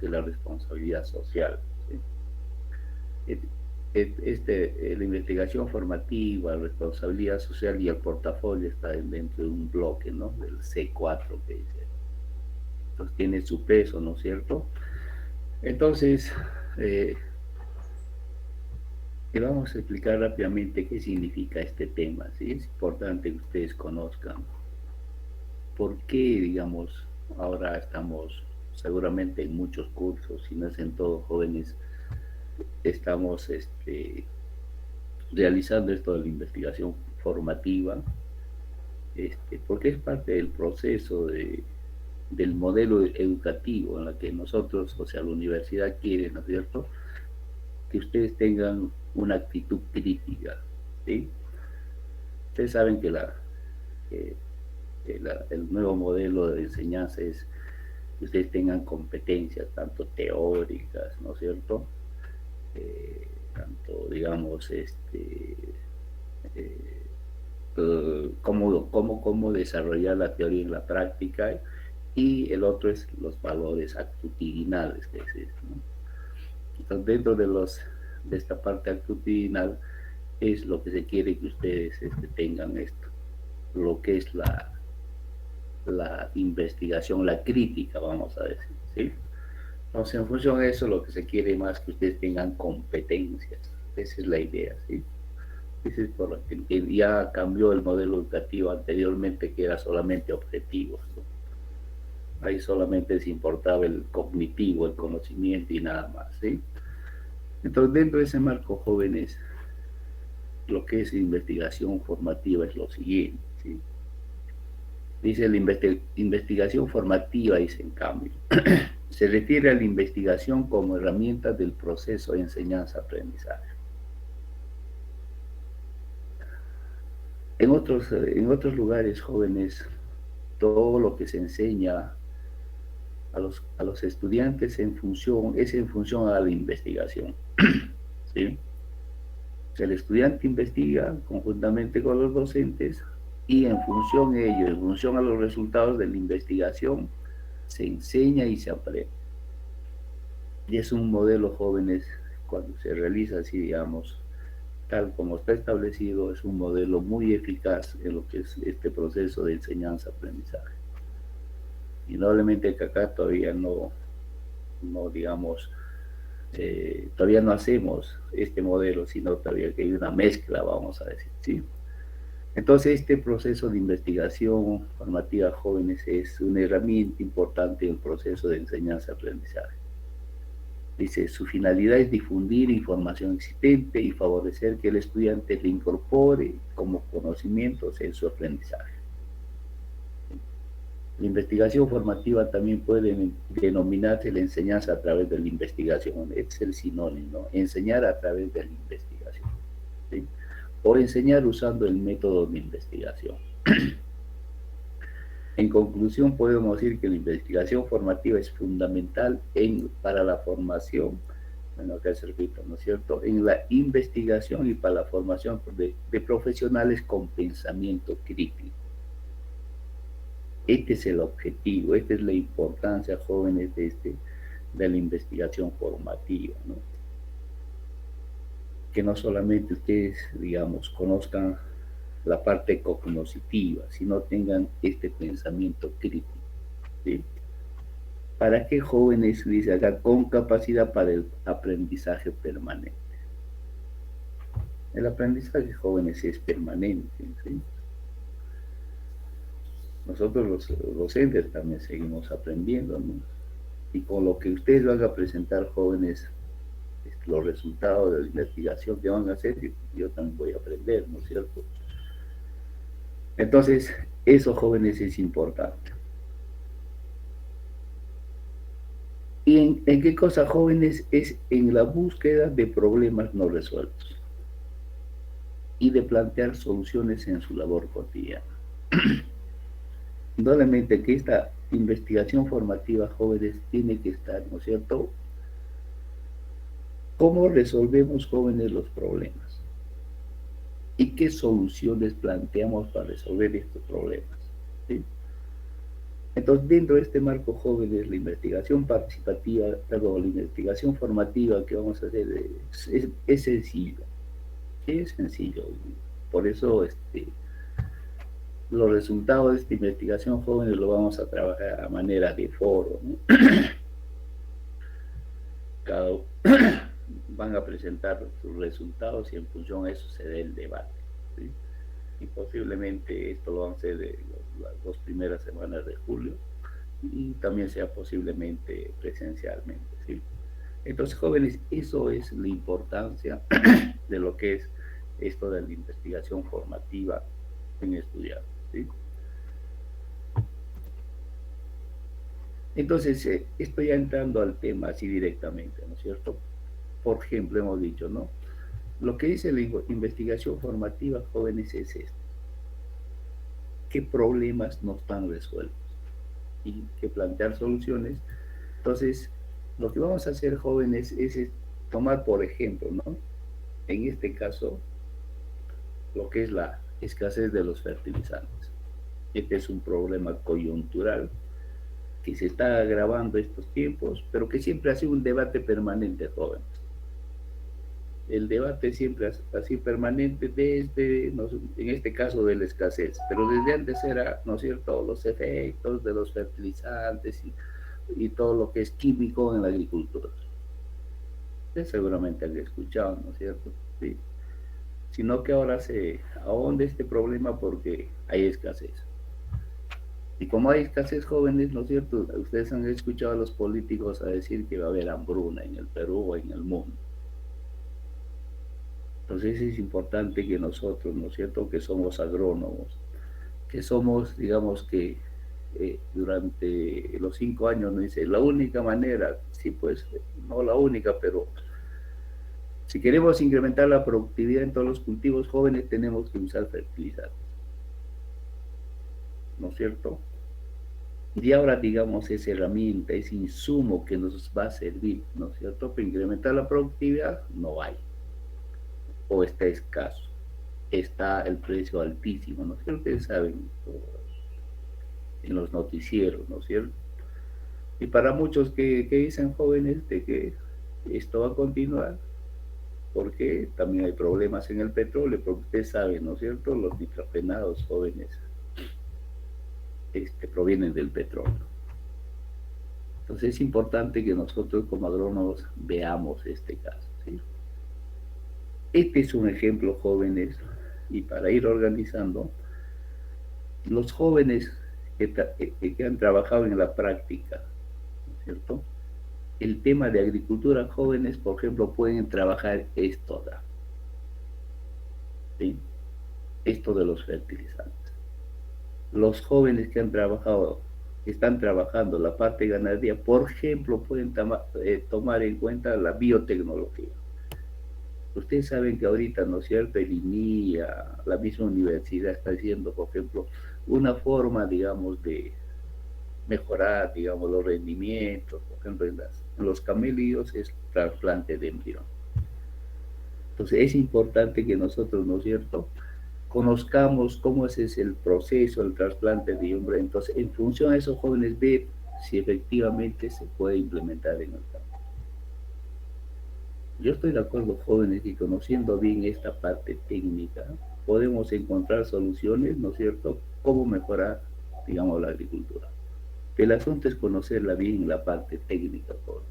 de la responsabilidad social. ¿Sí? La investigación formativa, la responsabilidad social y el portafolio está dentro de un bloque, ¿no? Del C4 que dice. Entonces tiene su peso, ¿no es cierto? Entonces, eh, te vamos a explicar rápidamente qué significa este tema, ¿sí? Es importante que ustedes conozcan por qué, digamos, ahora estamos seguramente en muchos cursos, si no es en todos jóvenes, estamos realizando esto de la investigación formativa, porque es parte del proceso del modelo educativo en la que nosotros, o sea, la universidad quiere, ¿no es cierto?, que ustedes tengan una actitud crítica, ¿sí? Ustedes saben que, el nuevo modelo de enseñanza es que ustedes tengan competencias, tanto teóricas, ¿no es cierto?, tanto, digamos, eh, cómo desarrollar la teoría en la práctica, y el otro es los valores actitudinales, que es esto, ¿no? Entonces, dentro de esta parte actitudinal es lo que se quiere que ustedes tengan esto, lo que es la investigación, la crítica, vamos a decir, ¿sí? Entonces, en función de eso, lo que se quiere más que ustedes tengan competencias. Esa es la idea, ¿sí? Ese es por lo que ya cambió el modelo educativo anteriormente, que era solamente objetivos, ¿no? Ahí solamente se importaba el cognitivo, el conocimiento y nada más, ¿sí? Entonces, dentro de ese marco, jóvenes, lo que es investigación formativa es lo siguiente, ¿sí? Dice la investigación formativa, dice en cambio, se refiere a la investigación como herramienta del proceso de enseñanza-aprendizaje. En otros lugares, jóvenes, todo lo que se enseña a los estudiantes es en función a la investigación, ¿sí? El estudiante investiga conjuntamente con los docentes y en función a ello, en función a los resultados de la investigación, se enseña y se aprende. Y es un modelo, jóvenes, cuando se realiza así, digamos, tal como está establecido, es un modelo muy eficaz en lo que es este proceso de enseñanza-aprendizaje. Indudablemente que acá todavía no digamos, todavía no hacemos este modelo, sino todavía que hay una mezcla, vamos a decir, ¿sí? Entonces, este proceso de investigación formativa a jóvenes es una herramienta importante en el proceso de enseñanza-aprendizaje. Dice, su finalidad es difundir información existente y favorecer que el estudiante le incorpore como conocimientos en su aprendizaje. La investigación formativa también puede denominarse la enseñanza a través de la investigación. Es el sinónimo, ¿no? Enseñar a través de la investigación, ¿sí? O enseñar usando el método de investigación. En conclusión, podemos decir que la investigación formativa es fundamental para la formación, bueno, acá se repite, ¿no es cierto?, en la investigación y para la formación de profesionales con pensamiento crítico. Este es el objetivo, esta es la importancia, jóvenes, de la investigación formativa, ¿no? Que no solamente ustedes, digamos, conozcan la parte cognoscitiva, sino tengan este pensamiento crítico, ¿sí? ¿Para qué, jóvenes? Dice acá, con capacidad para el aprendizaje permanente. El aprendizaje, jóvenes, es permanente, ¿sí? Nosotros los docentes también seguimos aprendiendo, ¿no? Y con lo que ustedes van a presentar, jóvenes, los resultados de la investigación que van a hacer, yo también voy a aprender, ¿no es cierto? Entonces, eso, jóvenes, es importante. ¿Y en qué cosa, jóvenes? Es en la búsqueda de problemas no resueltos y de plantear soluciones en su labor cotidiana. Indudablemente que esta investigación formativa, jóvenes, tiene que estar, ¿no es cierto? ¿Cómo resolvemos, jóvenes, los problemas? ¿Y qué soluciones planteamos para resolver estos problemas? ¿Sí? Entonces, dentro de este marco jóvenes, la investigación participativa, perdón, la investigación formativa que vamos a hacer es sencillo, es sencillo. Por eso los resultados de esta investigación jóvenes lo vamos a trabajar a manera de foro, ¿no? Cada, van a presentar sus resultados y en función a eso se dé el debate, ¿sí? Y posiblemente esto lo vamos a hacer de las 2 primeras semanas de julio y también sea posiblemente presencialmente, ¿sí? Entonces, jóvenes, eso es la importancia de lo que es esto de la investigación formativa en estudiantes, ¿sí? Entonces, estoy ya entrando al tema así directamente, ¿no es cierto? Por ejemplo, hemos dicho, ¿no? Lo que dice la investigación formativa, jóvenes, es esto. ¿Qué problemas no están resueltos? Y que plantear soluciones. Entonces, lo que vamos a hacer, jóvenes, es tomar, por ejemplo, ¿no? En este caso, lo que es la escasez de los fertilizantes. Este es un problema coyuntural que se está agravando estos tiempos, pero que siempre ha sido un debate permanente, jóvenes. El debate siempre ha sido permanente desde, en este caso, de la escasez, pero desde antes era, ¿no es cierto?, los efectos de los fertilizantes y todo lo que es químico en la agricultura. Ustedes seguramente han escuchado, ¿no es cierto? Sí. Sino que ahora se ahonda este problema porque hay escasez. Y como hay escasez, jóvenes, ¿no es cierto? Ustedes han escuchado a los políticos a decir que va a haber hambruna en el Perú o en el mundo. Entonces es importante que nosotros, ¿no es cierto?, que somos agrónomos, que somos, digamos que durante los 5 años, no dice, la única manera, sí, pues, no la única, pero si queremos incrementar la productividad en todos los cultivos jóvenes, tenemos que usar fertilizantes, ¿no es cierto? Y ahora, digamos, esa herramienta, ese insumo que nos va a servir, ¿no es cierto?, para incrementar la productividad, no hay, o está escaso, está el precio altísimo, ¿no es cierto? Ustedes saben, en los noticieros, ¿no es cierto? Y para muchos que dicen, jóvenes, de que esto va a continuar, porque también hay problemas en el petróleo, porque ustedes saben, ¿no es cierto?, los nitrogenados, jóvenes, provienen del petróleo. Entonces es importante que nosotros como agrónomos veamos este caso, ¿sí? Este es un ejemplo, jóvenes, y para ir organizando, los jóvenes que han trabajado en la práctica, ¿no es cierto?, el tema de agricultura, jóvenes, por ejemplo, pueden trabajar esto, ¿sí?, esto de los fertilizantes. Los jóvenes que han trabajado, que están trabajando la parte de ganadería, por ejemplo, pueden tomar en cuenta la biotecnología. Ustedes saben que ahorita, ¿no es cierto?, el INIA, la misma universidad está haciendo, por ejemplo, una forma, digamos, de mejorar, digamos, los rendimientos. Por ejemplo, en los camellos es trasplante de embrión. Entonces es importante que nosotros, ¿no es cierto?, conozcamos cómo es el proceso, el trasplante de embrión. Entonces, en función a esos jóvenes, ver si efectivamente se puede implementar en el campo. Yo estoy de acuerdo, jóvenes, y conociendo bien esta parte técnica, podemos encontrar soluciones, ¿no es cierto?, cómo mejorar, digamos, la agricultura. El asunto es conocerla bien, la parte técnica, jóvenes.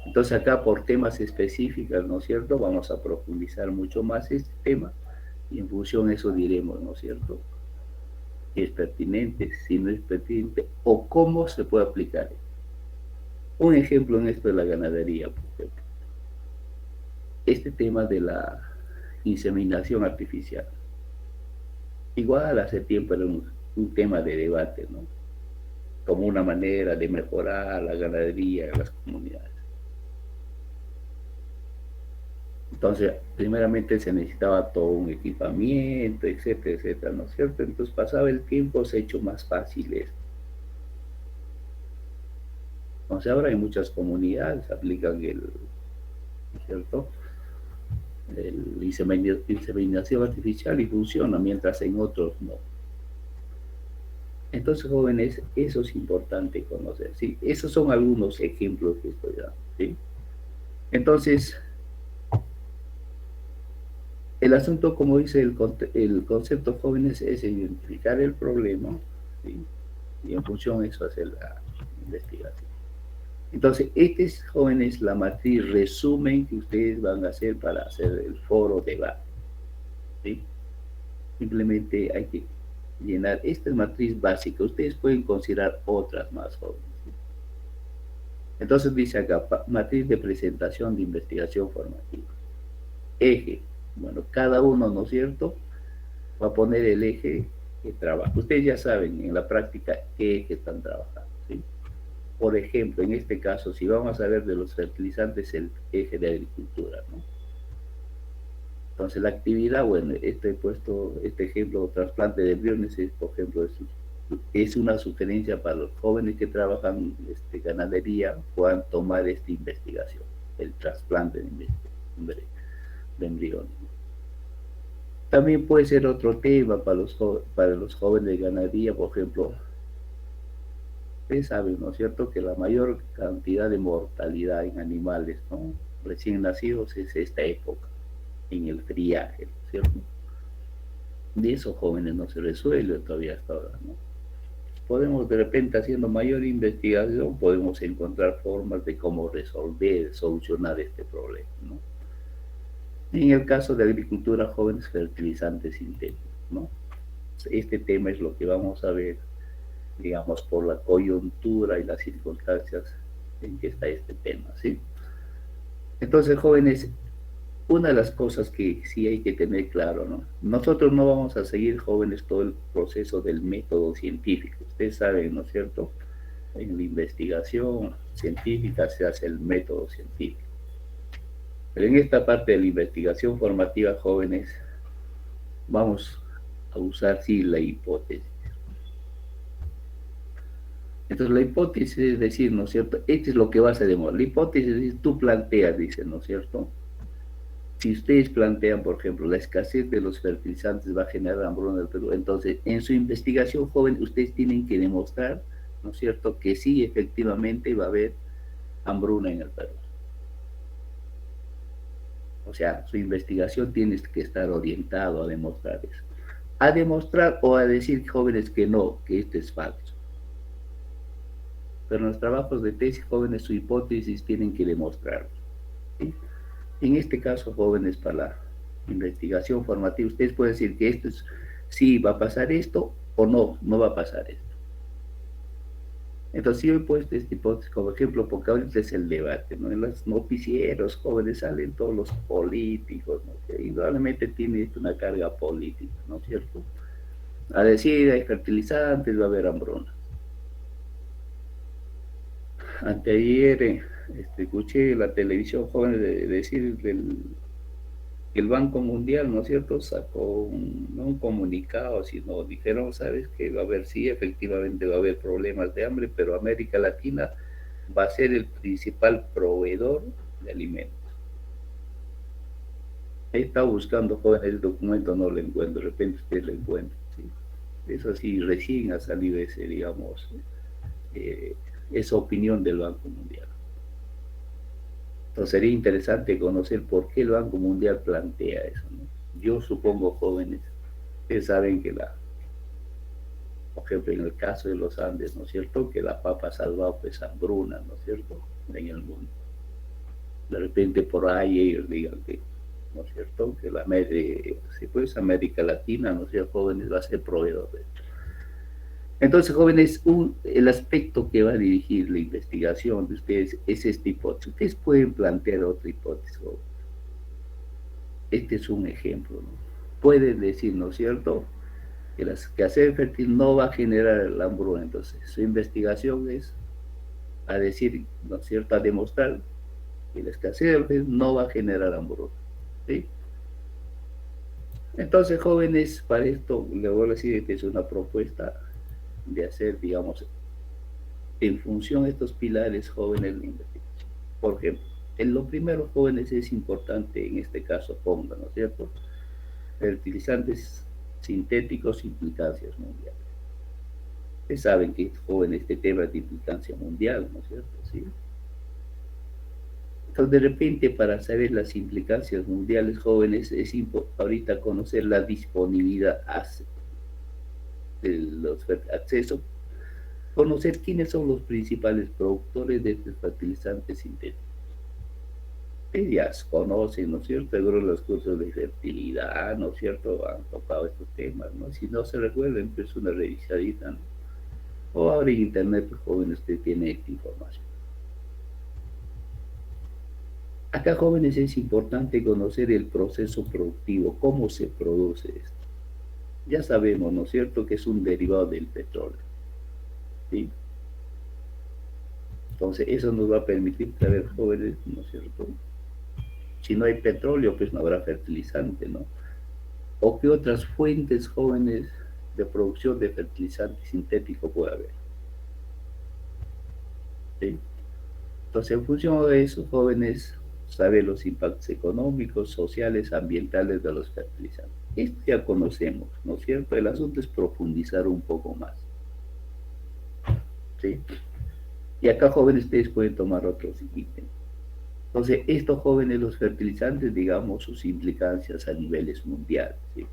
Entonces acá por temas específicos, ¿no es cierto?, vamos a profundizar mucho más este tema y en función de eso diremos, ¿no es cierto?, si es pertinente, si no es pertinente o cómo se puede aplicar. Un ejemplo en esto de la ganadería, por ejemplo. Este tema de la inseminación artificial. Igual hace tiempo era un tema de debate, ¿no?, como una manera de mejorar la ganadería en las comunidades. Entonces, primeramente se necesitaba todo un equipamiento, etcétera, etcétera, ¿no es cierto? Entonces, pasaba el tiempo, se ha hecho más fácil esto. Entonces, ahora hay muchas comunidades aplican ¿no es cierto?, la inseminación artificial y funciona, mientras en otros no. Entonces, jóvenes, eso es importante conocer, ¿sí? Esos son algunos ejemplos que estoy dando, ¿sí? Entonces, el asunto, como dice el concepto jóvenes, es identificar el problema, ¿sí? Y en función de eso hacer la investigación. Entonces, este es, jóvenes, la matriz resumen que ustedes van a hacer para hacer el foro debate, ¿sí? Simplemente hay que llenar esta matriz básica. Ustedes pueden considerar otras más, jóvenes, ¿sí? Entonces dice acá, matriz de presentación de investigación formativa. Eje. Bueno, cada uno, ¿no es cierto?, va a poner el eje que trabaja. Ustedes ya saben en la práctica qué eje están trabajando, ¿sí? Por ejemplo, en este caso, si vamos a ver de los fertilizantes, el eje de agricultura, ¿no? Entonces, la actividad, bueno, he puesto este ejemplo, trasplante de embriones, por ejemplo, es una sugerencia para los jóvenes que trabajan ganadería, puedan tomar esta investigación, el trasplante de embriones. También puede ser otro tema para los jóvenes de ganadería, por ejemplo. Ustedes saben, ¿no es cierto?, que la mayor cantidad de mortalidad en animales, ¿no?, recién nacidos es esta época, en el friaje, ¿no es cierto? De esos jóvenes no se resuelve todavía hasta ahora, ¿no? Podemos de repente, haciendo mayor investigación, podemos encontrar formas de cómo resolver, solucionar este problema, ¿no? En el caso de agricultura, jóvenes fertilizantes sintéticos, ¿no? Este tema es lo que vamos a ver, digamos, por la coyuntura y las circunstancias en que está este tema, ¿sí? Entonces, jóvenes, una de las cosas que sí hay que tener claro, ¿no? Nosotros no vamos a seguir, jóvenes, todo el proceso del método científico. Ustedes saben, ¿no es cierto? En la investigación científica se hace el método científico. Pero en esta parte de la investigación formativa, jóvenes, vamos a usar, sí, la hipótesis. Entonces, la hipótesis es decir, ¿no es cierto?, esto es lo que vas a demostrar. La hipótesis es, tú planteas, dice, ¿no es cierto? Si ustedes plantean, por ejemplo, la escasez de los fertilizantes va a generar hambruna en el Perú, entonces, en su investigación, joven, ustedes tienen que demostrar, ¿no es cierto?, que sí, efectivamente va a haber hambruna en el Perú. O sea, su investigación tiene que estar orientado a demostrar eso. A demostrar o a decir, jóvenes, que no, que esto es falso. Pero en los trabajos de tesis, jóvenes, su hipótesis tienen que demostrarlo, ¿sí? En este caso, jóvenes, para la investigación formativa, ustedes pueden decir que esto es, sí, va a pasar esto, o no, no va a pasar esto. Entonces, yo he puesto esta hipótesis como ejemplo, porque ahorita es el debate, ¿no? En los noticieros, jóvenes, salen todos los políticos, ¿no?, que indudablemente tiene una carga política, ¿no es cierto?, a decir, hay fertilizantes, va a haber hambruna. Anteayer escuché la televisión, jóvenes, decir el Banco Mundial, ¿no es cierto?, sacó no un comunicado, sino dijeron, ¿sabes qué? Va a haber, sí, efectivamente va a haber problemas de hambre, pero América Latina va a ser el principal proveedor de alimentos. He estado buscando, jóvenes, el documento, no lo encuentro, de repente usted lo encuentra, ¿sí? Eso sí, recién ha salido ese, digamos, esa opinión del Banco Mundial. Entonces sería interesante conocer por qué el Banco Mundial plantea eso, ¿no? Yo supongo, jóvenes, ustedes saben que por ejemplo, en el caso de los Andes, ¿no es cierto?, que la papa ha salvado, pues, hambruna, ¿no es cierto?, en el mundo. De repente por ahí ellos digan que, ¿no es cierto?, que si pues América Latina, ¿no es cierto?, jóvenes, va a ser proveedor de esto. Entonces, jóvenes, el aspecto que va a dirigir la investigación de ustedes es esta hipótesis. Ustedes pueden plantear otra hipótesis, jóvenes. Este es un ejemplo, ¿no? Pueden decir, ¿no es cierto?, que la escasez fértil no va a generar la hambruna. Entonces, su investigación es a decir, ¿no es cierto?, a demostrar que la escasez fértil no va a generar hambruna, ¿sí? Entonces, jóvenes, para esto, le voy a decir que es una propuesta de hacer, digamos, en función de estos pilares, jóvenes, de investigación. Por ejemplo, en lo primero, jóvenes, es importante, en este caso, pongan, ¿no es cierto?, fertilizantes sintéticos, implicancias mundiales. Ustedes saben que joven este tema de implicancia mundial, ¿no es cierto? ¿Sí? Entonces, de repente, para saber las implicancias mundiales jóvenes, es ahorita conocer la disponibilidad de los accesos, conocer quiénes son los principales productores de estos fertilizantes sintéticos. Ellas conocen, ¿no es cierto? Seguro los cursos de fertilidad, ¿no es cierto? Han tocado estos temas, ¿no? Si no se recuerden, pues una revisadita, ¿no? O ahora en internet, pues, jóvenes, usted tiene esta información. Acá, jóvenes, es importante conocer el proceso productivo, cómo se produce esto. Ya sabemos, ¿no es cierto?, que es un derivado del petróleo, ¿sí? Entonces, eso nos va a permitir saber, jóvenes, ¿no es cierto? Si no hay petróleo, pues no habrá fertilizante, ¿no? ¿O qué otras fuentes, jóvenes, de producción de fertilizante sintético puede haber? ¿Sí? Entonces, en función de eso, jóvenes, saber los impactos económicos, sociales, ambientales de los fertilizantes. Esto ya conocemos, ¿no es cierto? El asunto es profundizar un poco más, ¿sí? Y acá, jóvenes, ustedes pueden tomar otros ítems. Entonces, estos jóvenes, los fertilizantes, digamos, sus implicancias a niveles mundiales, ¿sí?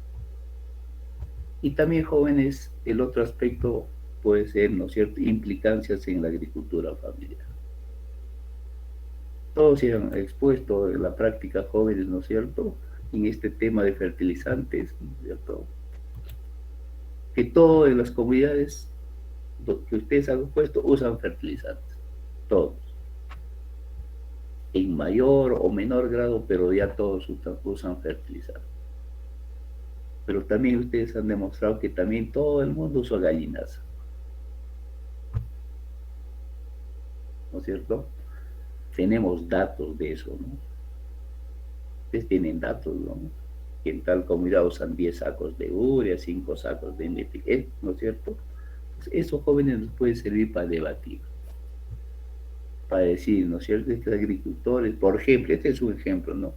Y también, jóvenes, el otro aspecto puede ser, ¿no es cierto?, implicancias en la agricultura familiar. Todos se han expuesto en la práctica, jóvenes, ¿no es cierto?, en este tema de fertilizantes, ¿no es cierto?, que todos en las comunidades que ustedes han puesto usan fertilizantes, todos, en mayor o menor grado, pero ya todos usan fertilizantes. Pero también ustedes han demostrado que también todo el mundo usa gallinas, ¿no es cierto? Tenemos datos de eso, ¿no? Ustedes tienen datos, ¿no? Que en tal comunidad usan 10 sacos de urea, 5 sacos de NPK, ¿no es cierto? Pues esos jóvenes nos pueden servir para debatir, para decir, ¿no es cierto?, estos agricultores, por ejemplo, este es un ejemplo, ¿no?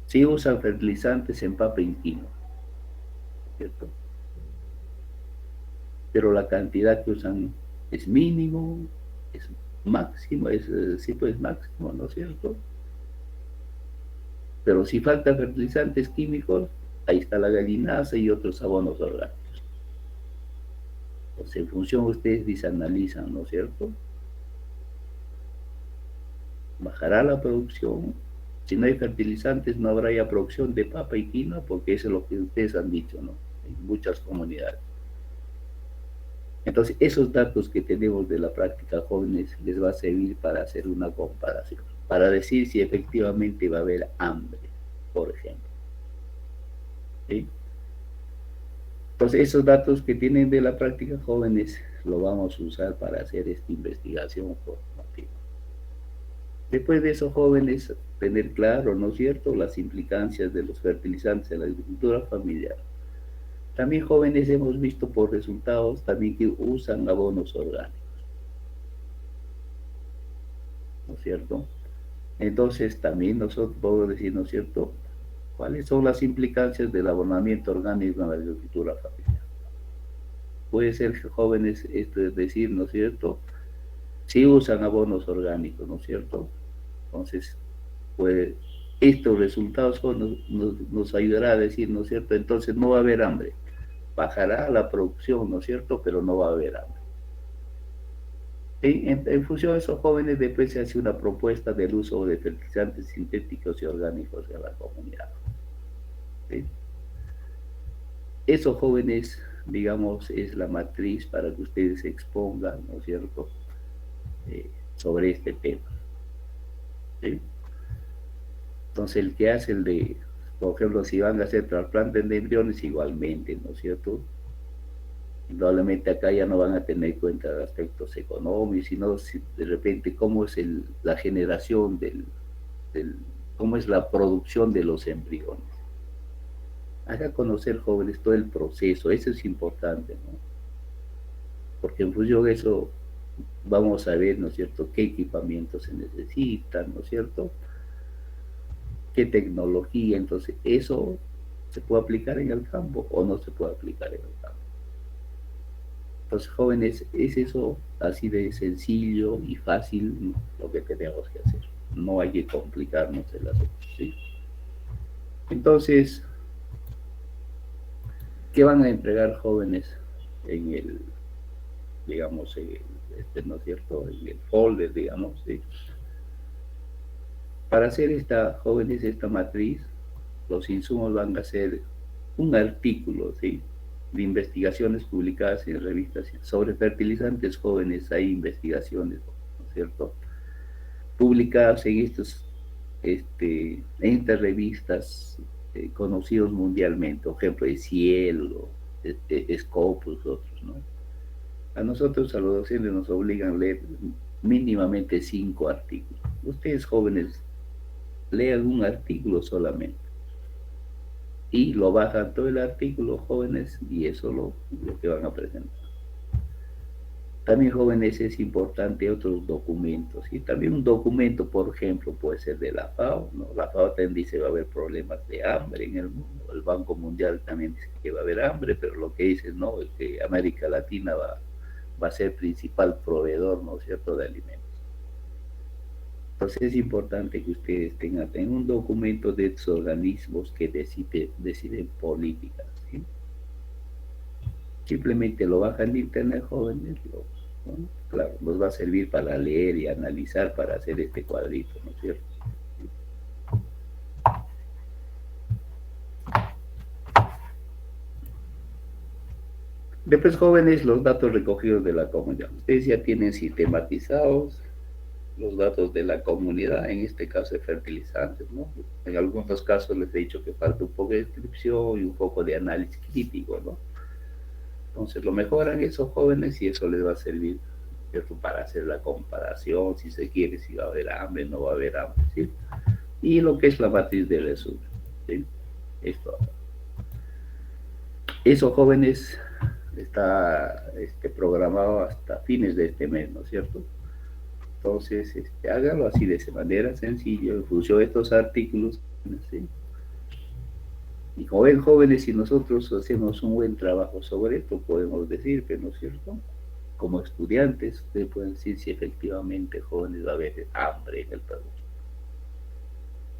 Si usan fertilizantes en papa y quinoa, ¿cierto? Pero la cantidad que usan es mínimo, es máximo, sí, pues máximo, ¿no es cierto? Pero si faltan fertilizantes químicos, ahí está la gallinaza y otros abonos orgánicos. Pues en función ustedes desanalizan, ¿no es cierto? Bajará la producción. Si no hay fertilizantes, no habrá ya producción de papa y quinoa, porque eso es lo que ustedes han dicho, ¿no?, en muchas comunidades. Entonces, esos datos que tenemos de la práctica, jóvenes, les va a servir para hacer una comparación, para decir si efectivamente va a haber hambre, por ejemplo, ¿sí? Entonces, esos datos que tienen de la práctica, jóvenes, lo vamos a usar para hacer esta investigación formativa. Después de eso, jóvenes, tener claro, ¿no es cierto?, las implicancias de los fertilizantes en la agricultura familiar. También, jóvenes, hemos visto por resultados también que usan abonos orgánicos, ¿no es cierto? Entonces, también nosotros podemos decir, ¿no es cierto?, cuáles son las implicancias del abonamiento orgánico en la agricultura familiar. Puede ser que jóvenes, esto es decir, ¿no es cierto?, si usan abonos orgánicos, ¿no es cierto? Entonces, pues estos resultados nos ayudará a decir, ¿no es cierto?, entonces no va a haber hambre, bajará la producción, ¿no es cierto?, pero no va a haber hambre. En función de esos jóvenes, después se hace una propuesta del uso de fertilizantes sintéticos y orgánicos en la comunidad, ¿sí? Esos jóvenes, digamos, es la matriz para que ustedes se expongan, ¿no es cierto?, sobre este tema, ¿sí? Entonces, el que hace el de, por ejemplo, si van a hacer trasplantes de embriones, igualmente, ¿no es cierto? Indudablemente acá ya no van a tener en cuenta aspectos económicos, sino si de repente cómo es la generación cómo es la producción de los embriones. Haga conocer, jóvenes, todo el proceso, eso es importante, ¿no? Porque en función de eso vamos a ver, ¿no es cierto?, qué equipamientos se necesitan, ¿no es cierto?, qué tecnología. Entonces eso se puede aplicar en el campo o no se puede aplicar en el campo. Entonces, jóvenes, es eso así de sencillo y fácil lo que tenemos que hacer. No hay que complicarnos el asunto, ¿sí? Entonces, ¿qué van a entregar jóvenes en el, digamos, en el, ¿no es cierto?, en el folder, digamos, ¿sí? Para hacer esta, jóvenes, esta matriz, los insumos van a ser un artículo, ¿sí?, de investigaciones publicadas en revistas sobre fertilizantes jóvenes. Hay investigaciones, ¿no es cierto?, publicadas en en estas revistas conocidos mundialmente, por ejemplo, el Cielo, Scopus, otros, ¿no? A nosotros, a los docentes, nos obligan a leer mínimamente 5 artículos. Ustedes jóvenes, lean un artículo solamente y lo bajan todo el artículo, jóvenes, y eso lo que van a presentar. También, jóvenes, es importante otros documentos, y también un documento, por ejemplo, puede ser de la FAO, ¿no? La FAO también dice que va a haber problemas de hambre en el mundo, el Banco Mundial también dice que va a haber hambre, pero lo que dice, no, es que América Latina va a ser principal proveedor, ¿no es cierto?, de alimentos. Entonces es importante que ustedes tengan un documento de estos organismos que deciden políticas, ¿sí? Simplemente lo bajan de internet, jóvenes, ¿no? Claro, nos va a servir para leer y analizar, para hacer este cuadrito, ¿no es cierto? Después, jóvenes, los datos recogidos de la comunidad. Ustedes ya tienen sistematizados los datos de la comunidad, en este caso de fertilizantes, ¿no? En algunos casos les he dicho que falta un poco de descripción y un poco de análisis crítico, ¿no? Entonces lo mejoran esos jóvenes y eso les va a servir, ¿cierto?, para hacer la comparación, si se quiere, si va a haber hambre, no va a haber hambre, ¿sí? Y lo que es la matriz de resumen, ¿sí? Esto. Esos jóvenes está programado hasta fines de este mes, ¿no es cierto? Entonces, hágalo así de esa manera sencilla, en función de estos artículos, ¿sí? Y como ven, jóvenes, si nosotros hacemos un buen trabajo sobre esto, podemos decir que, ¿no es cierto?, como estudiantes, ustedes pueden decir si efectivamente, jóvenes, va a haber hambre en el Perú.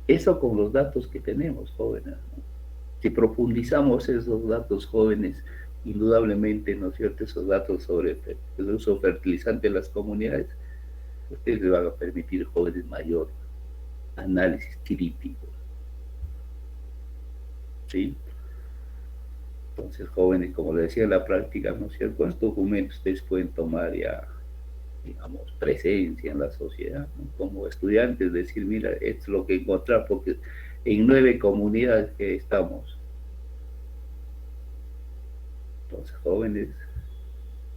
Eso con los datos que tenemos, jóvenes, ¿no? Si profundizamos esos datos, jóvenes, indudablemente, ¿no es cierto?, esos datos sobre el uso fertilizante en las comunidades, ustedes les van a permitir, jóvenes, mayor análisis crítico, ¿sí? Entonces, jóvenes, como les decía, en la práctica, ¿no es cierto?, con estos documentos ustedes pueden tomar ya, digamos, presencia en la sociedad, ¿no? Como estudiantes, decir, mira, esto es lo que encontrar, porque en 9 comunidades que estamos. Entonces, jóvenes,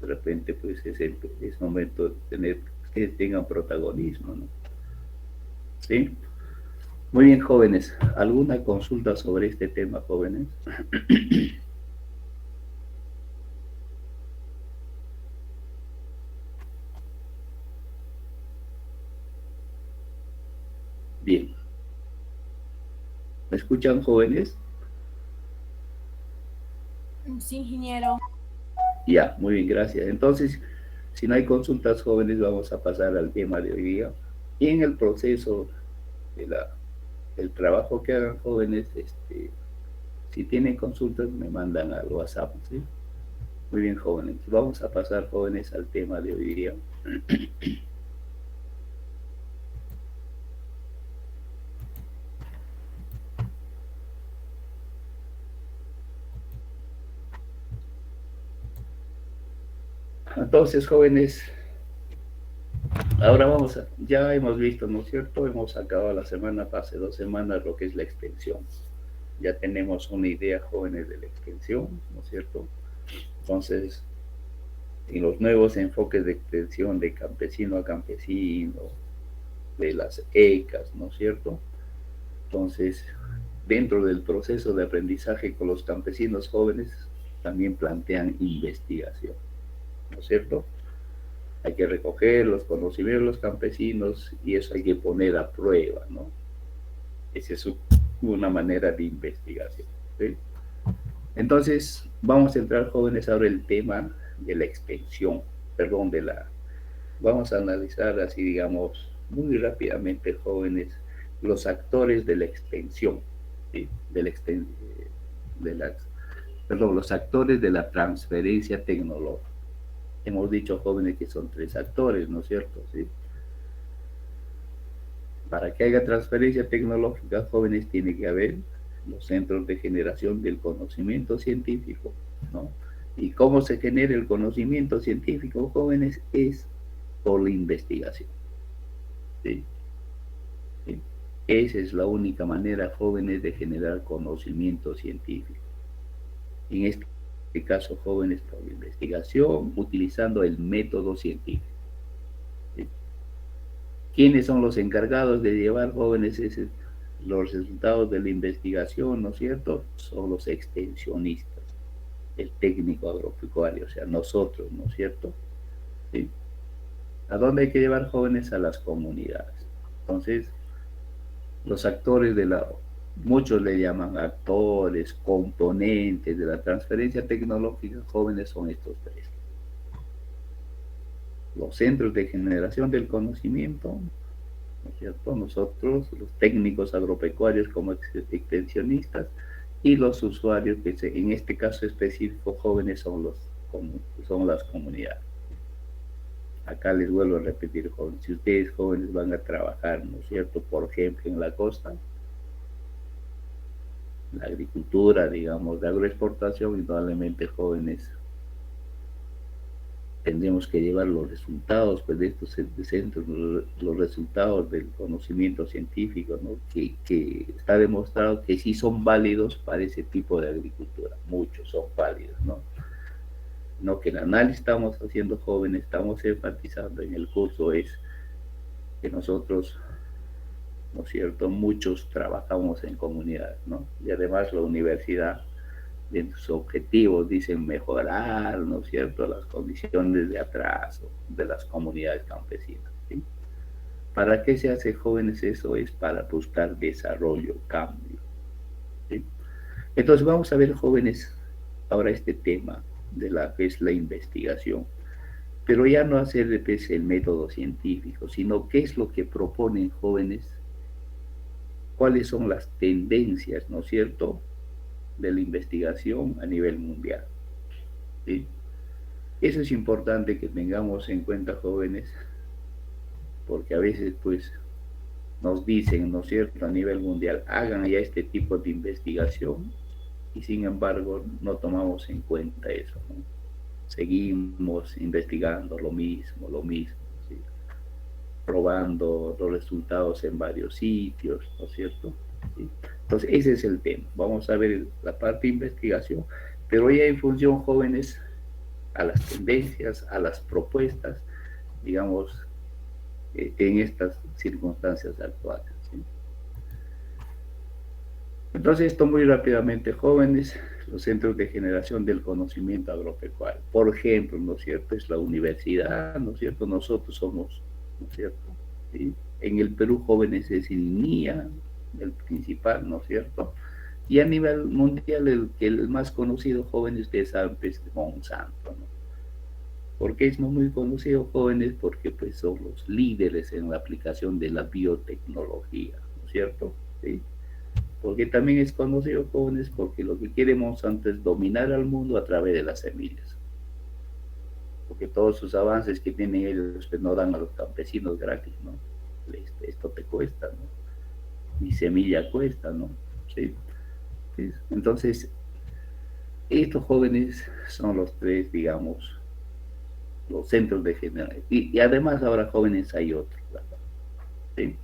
de repente, pues es momento de tener, que tengan protagonismo, ¿no? ¿Sí? Muy bien, jóvenes. ¿Alguna consulta sobre este tema, jóvenes? Bien. ¿Me escuchan, jóvenes? Sí, ingeniero. Ya, muy bien, gracias. Entonces, si no hay consultas, jóvenes, vamos a pasar al tema de hoy día. Y en el proceso de del trabajo que hagan, jóvenes, si tienen consultas, me mandan al WhatsApp, ¿sí? Muy bien, jóvenes. Vamos a pasar, jóvenes, al tema de hoy día. Entonces, jóvenes, ahora ya hemos visto, ¿no es cierto? Hemos acabado la semana, hace 2 semanas, lo que es la extensión. Ya tenemos una idea, jóvenes, de la extensión, ¿no es cierto? Entonces, en los nuevos enfoques de extensión de campesino a campesino, de las ECAs, ¿no es cierto? Entonces, dentro del proceso de aprendizaje con los campesinos jóvenes, también plantean investigación, ¿no es cierto? Hay que recoger los conocimientos de los campesinos y eso hay que poner a prueba, ¿no? Esa es una manera de investigación, ¿sí? Entonces, vamos a entrar, jóvenes, ahora el tema de la extensión, perdón, vamos a analizar así, digamos, muy rápidamente, jóvenes, los actores de la extensión, ¿sí? De la, perdón, los actores de la transferencia tecnológica. Hemos dicho, jóvenes, que son tres actores, ¿no es cierto? ¿Sí? Para que haya transferencia tecnológica, jóvenes, tiene que haber los centros de generación del conocimiento científico, ¿no? ¿Y cómo se genera el conocimiento científico, jóvenes? Es por la investigación, ¿sí? ¿Sí? Esa es la única manera, jóvenes, de generar conocimiento científico. En este caso, jóvenes, por la investigación, utilizando el método científico. ¿Sí? ¿Quiénes son los encargados de llevar, jóvenes, los resultados de la investigación, ¿no es cierto? Son los extensionistas, el técnico agropecuario, o sea, nosotros, ¿no es cierto? ¿Sí? ¿A dónde hay que llevar, jóvenes? A las comunidades. Entonces, los actores muchos le llaman actores, componentes de la transferencia tecnológica, jóvenes, son estos tres. Los centros de generación del conocimiento, ¿no es cierto? Nosotros, los técnicos agropecuarios como extensionistas, y los usuarios, que en este caso específico, jóvenes, son las comunidades. Acá les vuelvo a repetir, jóvenes, si ustedes, jóvenes, van a trabajar, ¿no es cierto?, por ejemplo, en la costa, la agricultura, digamos, de agroexportación, indudablemente, jóvenes, tendremos que llevar los resultados, pues, de estos centros, los resultados del conocimiento científico, ¿no? Que está demostrado que sí son válidos para ese tipo de agricultura, muchos son válidos, ¿no? No, que el análisis estamos haciendo, jóvenes, estamos enfatizando en el curso es que nosotros, ¿no es cierto?, muchos trabajamos en comunidad, ¿no? Y además la universidad, de sus objetivos, dicen mejorar, ¿no es cierto?, las condiciones de atraso de las comunidades campesinas, ¿sí? ¿Para qué se hace, jóvenes? Eso es para buscar desarrollo, cambio, ¿sí? Entonces vamos a ver, jóvenes, ahora este tema de la que es la investigación, pero ya no hacer, pues, el método científico, sino qué es lo que proponen, jóvenes, cuáles son las tendencias, ¿no es cierto?, de la investigación a nivel mundial, ¿sí? Eso es importante que tengamos en cuenta, jóvenes, porque a veces, pues, nos dicen, ¿no es cierto?, a nivel mundial, hagan ya este tipo de investigación, y sin embargo no tomamos en cuenta eso, ¿no? Seguimos investigando lo mismo, ¿sí?, probando los resultados en varios sitios, ¿no es cierto? ¿Sí? Entonces, ese es el tema. Vamos a ver la parte de investigación, pero ya en función, jóvenes, a las tendencias, a las propuestas, digamos, en estas circunstancias actuales, ¿sí? Entonces, esto muy rápidamente, jóvenes, los centros de generación del conocimiento agropecuario. Por ejemplo, ¿no es cierto?, es la universidad, ¿no es cierto? Nosotros somos, ¿no es cierto?, ¿sí? En el Perú, jóvenes, es el NIA, el principal, ¿no es cierto? Y a nivel mundial, el más conocido, jóvenes, ustedes saben, pues, Monsanto, ¿no? ¿Por qué es muy conocido, jóvenes? Porque, pues, son los líderes en la aplicación de la biotecnología, ¿no es cierto? ¿Sí? Porque también es conocido, jóvenes, porque lo que quiere Monsanto es dominar al mundo a través de las semillas. Porque todos sus avances que tienen ellos, pues, no dan a los campesinos gratis, ¿no? Esto te cuesta, ¿no? Mi semilla cuesta, ¿no? ¿Sí? Entonces, estos jóvenes son los tres, digamos, los centros de generación. Y además ahora, jóvenes, hay otros, ¿verdad? ¿Sí?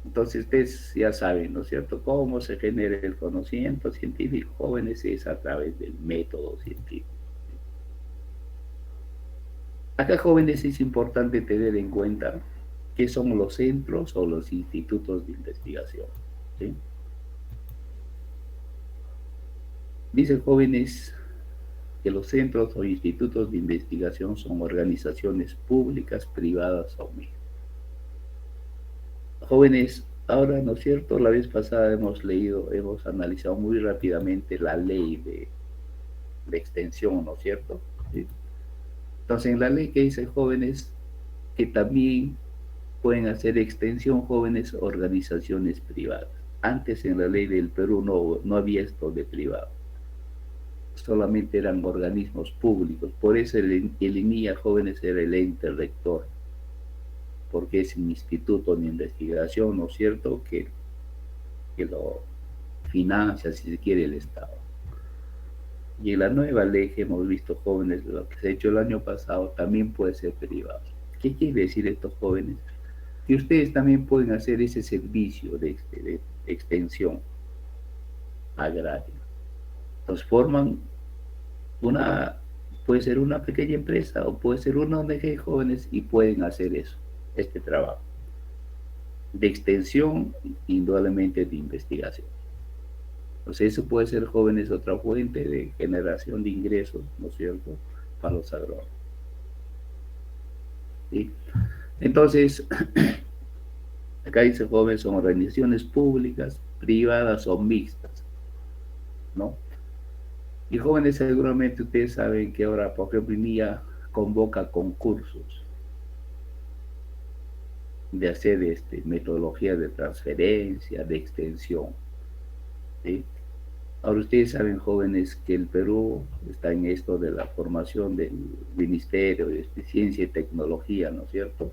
Entonces, ustedes ya saben, ¿no es cierto?, cómo se genera el conocimiento científico, jóvenes, es a través del método científico. Acá, jóvenes, es importante tener en cuenta qué son los centros o los institutos de investigación, ¿sí? Dicen, jóvenes, que los centros o institutos de investigación son organizaciones públicas, privadas o mixtas. Jóvenes, ahora, ¿no es cierto?, la vez pasada hemos analizado muy rápidamente la ley de extensión, ¿no es cierto? ¿sí? Entonces, en la ley que dice jóvenes, que también pueden hacer extensión jóvenes organizaciones privadas. Antes en la ley del Perú no había esto de privado, solamente eran organismos públicos. Por eso el INIA Jóvenes era el ente rector, porque es un instituto de investigación, ¿no es cierto?, que lo financia, si se quiere, el Estado. Y en la nueva ley que hemos visto jóvenes, lo que se ha hecho el año pasado, también puede ser privado. ¿Qué quiere decir estos jóvenes? Que ustedes también pueden hacer ese servicio de extensión agraria. Entonces forman una, puede ser una pequeña empresa o puede ser una ONG de jóvenes y pueden hacer eso, este trabajo de extensión, indudablemente de investigación. Entonces eso puede ser jóvenes otra fuente de generación de ingresos, ¿no es cierto?, para los agrónomos. ¿Sí? Entonces, acá dice jóvenes son organizaciones públicas, privadas o mixtas, ¿no? Y jóvenes seguramente ustedes saben que ahora, por ejemplo, INIA convoca concursos de hacer metodología de transferencia, de extensión, ¿sí? Ahora ustedes saben, jóvenes, que el Perú está en esto de la formación del Ministerio de Ciencia y Tecnología, ¿no es cierto?,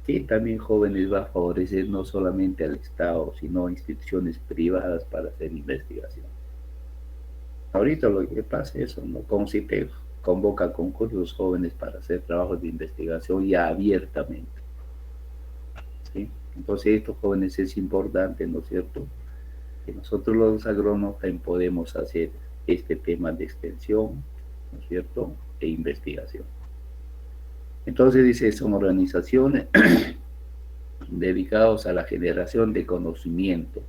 que también jóvenes va a favorecer no solamente al Estado, sino a instituciones privadas para hacer investigación. Ahorita lo que pasa es eso, ¿no? CONCITEC convoca concursos jóvenes para hacer trabajos de investigación ya abiertamente, ¿sí? Entonces estos jóvenes es importante, ¿no es cierto?, que nosotros los agrónomos también podemos hacer este tema de extensión, ¿no es cierto?, e investigación. Entonces dice, son organizaciones dedicados a la generación de conocimiento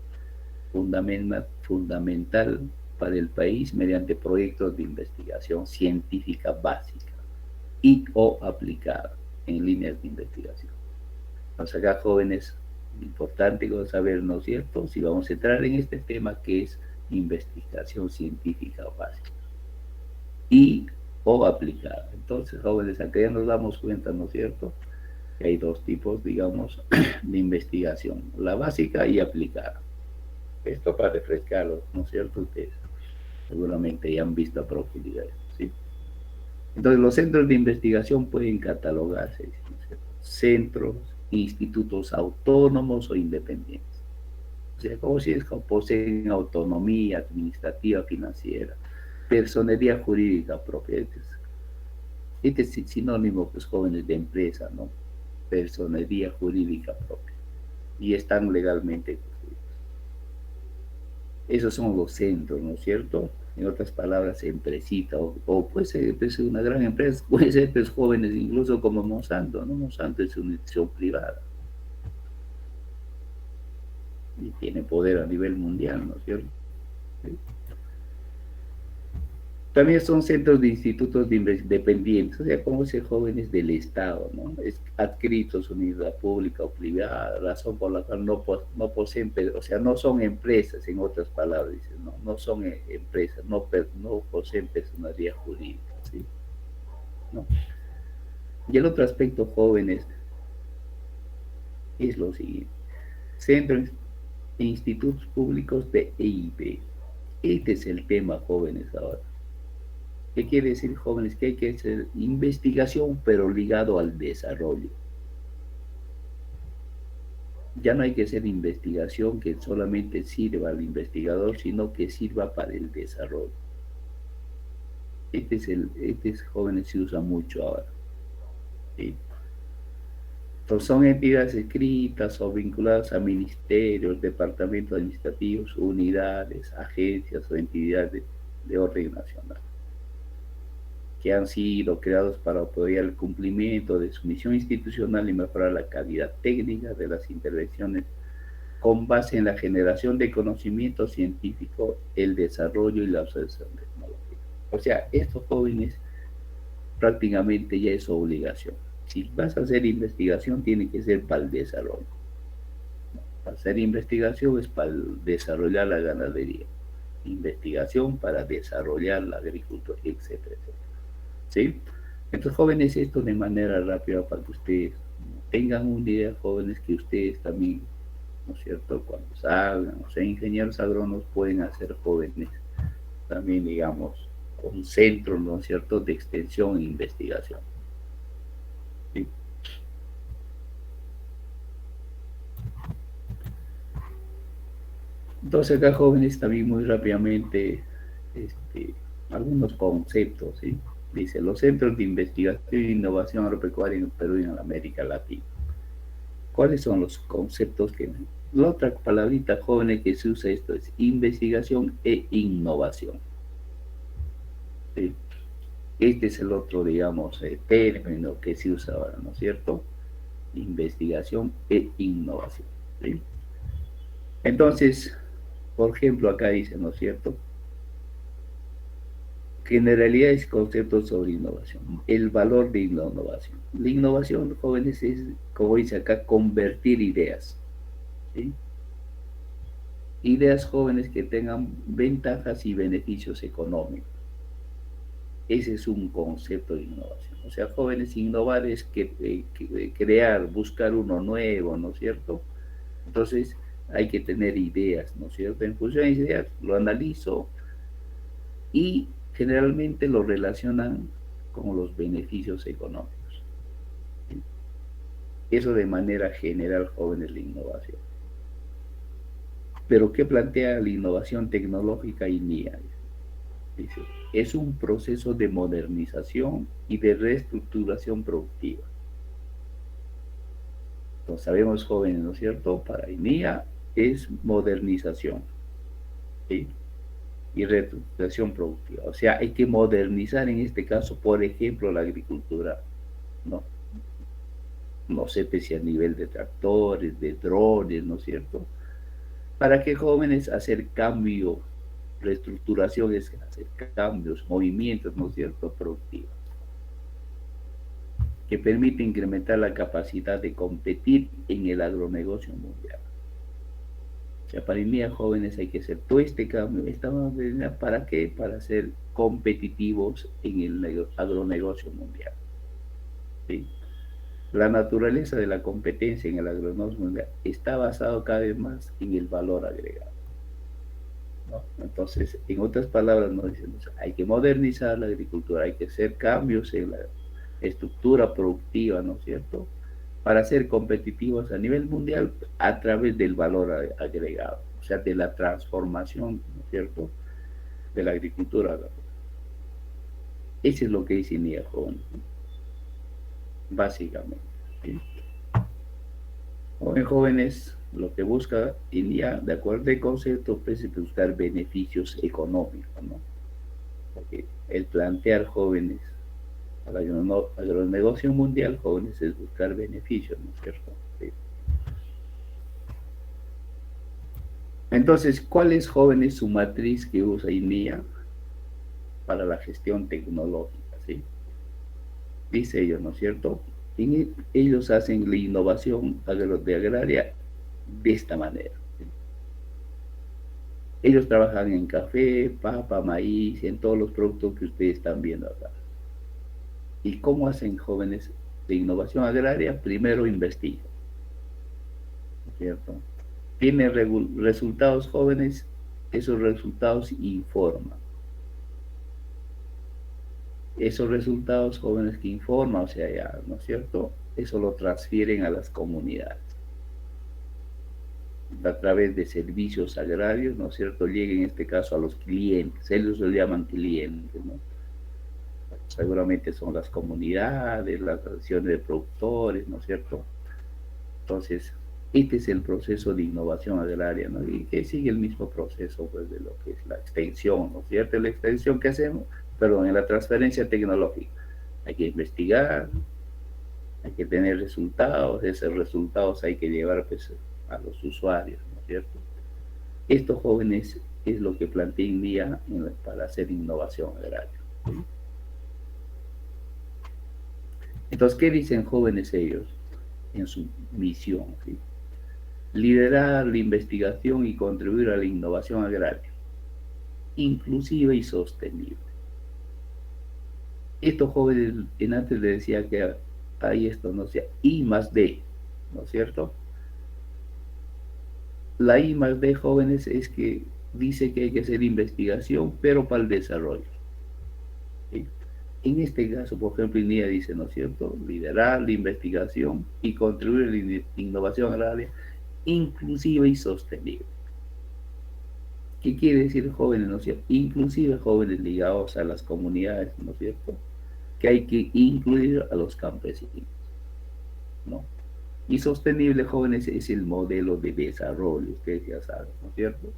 fundamental para el país mediante proyectos de investigación científica básica y o aplicada en líneas de investigación. Entonces acá, jóvenes, importante saber, ¿no es cierto?, si vamos a entrar en este tema que es investigación científica básica y o aplicada. Entonces, jóvenes, acá ya nos damos cuenta, ¿no es cierto?, que hay dos tipos, digamos, de investigación, la básica y aplicada. Esto para refrescarlo, ¿no es cierto? Ustedes seguramente ya han visto a profundidad, ¿sí? Entonces, los centros de investigación pueden catalogarse, ¿no es cierto?, centros, institutos autónomos o independientes. O sea, como si es que poseen autonomía administrativa, financiera, personería jurídica propia. Este es sinónimo, pues, jóvenes, de empresa, ¿no? Personería jurídica propia. Y están legalmente constituidos. Esos son los centros, ¿no es cierto? En otras palabras, empresita, o puede ser una gran empresa, puede ser, pues, jóvenes incluso como Monsanto, ¿no? Monsanto es una institución privada y tiene poder a nivel mundial, ¿no es cierto? ¿Sí? También son centros de institutos dependientes, o sea, como ser jóvenes del Estado, ¿no? Es adscritos a unidad pública o privada, razón por la cual no poseen, o sea, no son empresas, en otras palabras, dicen, ¿no? No son empresas, no poseen personalidad jurídica, ¿sí? ¿No? Y el otro aspecto, jóvenes, es lo siguiente: centros e institutos públicos de EIB. Este es el tema, jóvenes, ahora. ¿Qué quiere decir, jóvenes? Que hay que hacer investigación, pero ligado al desarrollo. Ya no hay que hacer investigación que solamente sirva al investigador, sino que sirva para el desarrollo. Este jóvenes, se usa mucho ahora, ¿sí? Entonces, son entidades escritas o vinculadas a ministerios, departamentos administrativos, unidades, agencias o entidades de orden nacional, que han sido creados para apoyar el cumplimiento de su misión institucional y mejorar la calidad técnica de las intervenciones con base en la generación de conocimiento científico, el desarrollo y la observación tecnológica. O sea, estos jóvenes prácticamente ya es su obligación. Si vas a hacer investigación, tiene que ser para el desarrollo. Para hacer investigación es para desarrollar la ganadería, investigación para desarrollar la agricultura, etcétera, etcétera. ¿sí? Entonces, jóvenes, esto de manera rápida para que ustedes tengan una idea, jóvenes, que ustedes también, ¿no es cierto?, cuando salgan, o sea, ingenieros agrónomos pueden hacer jóvenes también, digamos, un centro, ¿no es cierto?, de extensión e investigación. ¿Sí? Entonces acá, jóvenes, también muy rápidamente, este, algunos conceptos, ¿sí? Dice, los centros de investigación e innovación agropecuaria en el Perú y en América Latina. ¿Cuáles son los conceptos que... La otra palabrita, jóvenes, que se usa esto es investigación e innovación. ¿Sí? Este es el otro, digamos, término que se usa ahora, ¿no es cierto? Investigación e innovación. ¿Sí? Entonces, por ejemplo, acá dice, ¿no es cierto?, generalidades y conceptos sobre innovación, el valor de la innovación. La innovación, jóvenes, es, como dice acá, convertir ideas, ¿sí? Ideas, jóvenes, que tengan ventajas y beneficios económicos. Ese es un concepto de innovación. O sea, jóvenes, innovar es crear, buscar uno nuevo, ¿no es cierto? Entonces, hay que tener ideas, ¿no es cierto? En función de ideas, lo analizo y generalmente lo relacionan con los beneficios económicos. Eso de manera general, jóvenes, la innovación. Pero ¿qué plantea la innovación tecnológica y NIA? Dice, es un proceso de modernización y de reestructuración productiva. Entonces, sabemos, jóvenes, ¿no es cierto? Para INIA es modernización, ¿sí? Y reestructuración productiva. O sea, hay que modernizar en este caso, por ejemplo, la agricultura, ¿no? No sé si a nivel de tractores, de drones, ¿no es cierto? ¿Para qué, jóvenes? Hacer cambio, reestructuración es hacer cambios, movimientos, ¿no es cierto?, productivos, que permite incrementar la capacidad de competir en el agronegocio mundial. O sea, para mí, jóvenes, hay que hacer todo este cambio. ¿Para qué? Para ser competitivos en el agronegocio mundial. ¿Sí? La naturaleza de la competencia en el agronegocio mundial está basado cada vez más en el valor agregado, ¿no? Entonces, en otras palabras, nos dicen, hay que modernizar la agricultura, hay que hacer cambios en la estructura productiva, ¿no es cierto?, para ser competitivos a nivel mundial a través del valor agregado, o sea, de la transformación, ¿no es cierto?, de la agricultura. Eso es lo que dice NIA, joven, básicamente, ¿sí? Jóvenes, lo que busca NIA, de acuerdo al concepto, es buscar beneficios económicos, ¿no? Porque el plantear, jóvenes, al agronegocio mundial, jóvenes, es buscar beneficios, ¿no es cierto? ¿Sí? Entonces, ¿cuál es, jóvenes, su matriz que usa INIA para la gestión tecnológica? ¿Sí? Dice ellos, ¿no es cierto? Ellos hacen la innovación de agraria de esta manera. ¿Sí? Ellos trabajan en café, papa, maíz, en todos los productos que ustedes están viendo acá. ¿Y cómo hacen, jóvenes, de innovación agraria? Primero investigan, ¿no es cierto? Tiene resultados, jóvenes, esos resultados informan. Esos resultados, jóvenes, que informan, o sea, ya, ¿no es cierto?, eso lo transfieren a las comunidades. A través de servicios agrarios, ¿no es cierto?, llega en este caso a los clientes, ellos lo llaman clientes, ¿no? Seguramente son las comunidades, las asociaciones de productores, ¿no es cierto? Entonces, este es el proceso de innovación agraria, ¿no? Y que sigue el mismo proceso, pues, de lo que es la extensión, ¿no es cierto? La extensión que hacemos, perdón, en la transferencia tecnológica. Hay que investigar, hay que tener resultados, esos resultados hay que llevar, pues, a los usuarios, ¿no es cierto? Estos, jóvenes, es lo que plantea INVIA para hacer innovación agraria, ¿sí? Entonces, ¿qué dicen, jóvenes, ellos en su misión? ¿Sí? Liderar la investigación y contribuir a la innovación agraria, inclusiva y sostenible. Estos jóvenes, en antes le decía que hay esto, no sea I más D, ¿no es cierto? La I más D, jóvenes, es que dice que hay que hacer investigación, pero para el desarrollo. ¿Sí? En este caso, por ejemplo, INEA dice, ¿no es cierto?, liderar la investigación y contribuir a la innovación agraria inclusiva y sostenible. ¿Qué quiere decir jóvenes, no es cierto? Inclusive jóvenes ligados a las comunidades, ¿no es cierto? Que hay que incluir a los campesinos, ¿no? Y sostenible, jóvenes, es el modelo de desarrollo, ustedes ya saben, ¿no es cierto?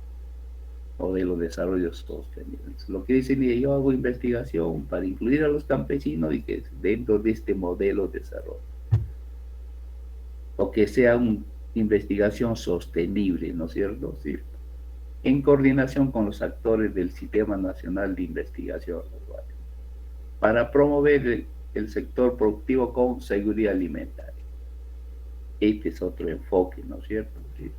Modelo de desarrollo sostenible. Lo que dicen, yo hago investigación para incluir a los campesinos y que dentro de este modelo de desarrollo, o que sea una investigación sostenible, ¿no es cierto? Sí. En coordinación con los actores del Sistema Nacional de Investigación para promover el sector productivo con seguridad alimentaria. Este es otro enfoque, ¿no es cierto? Sí.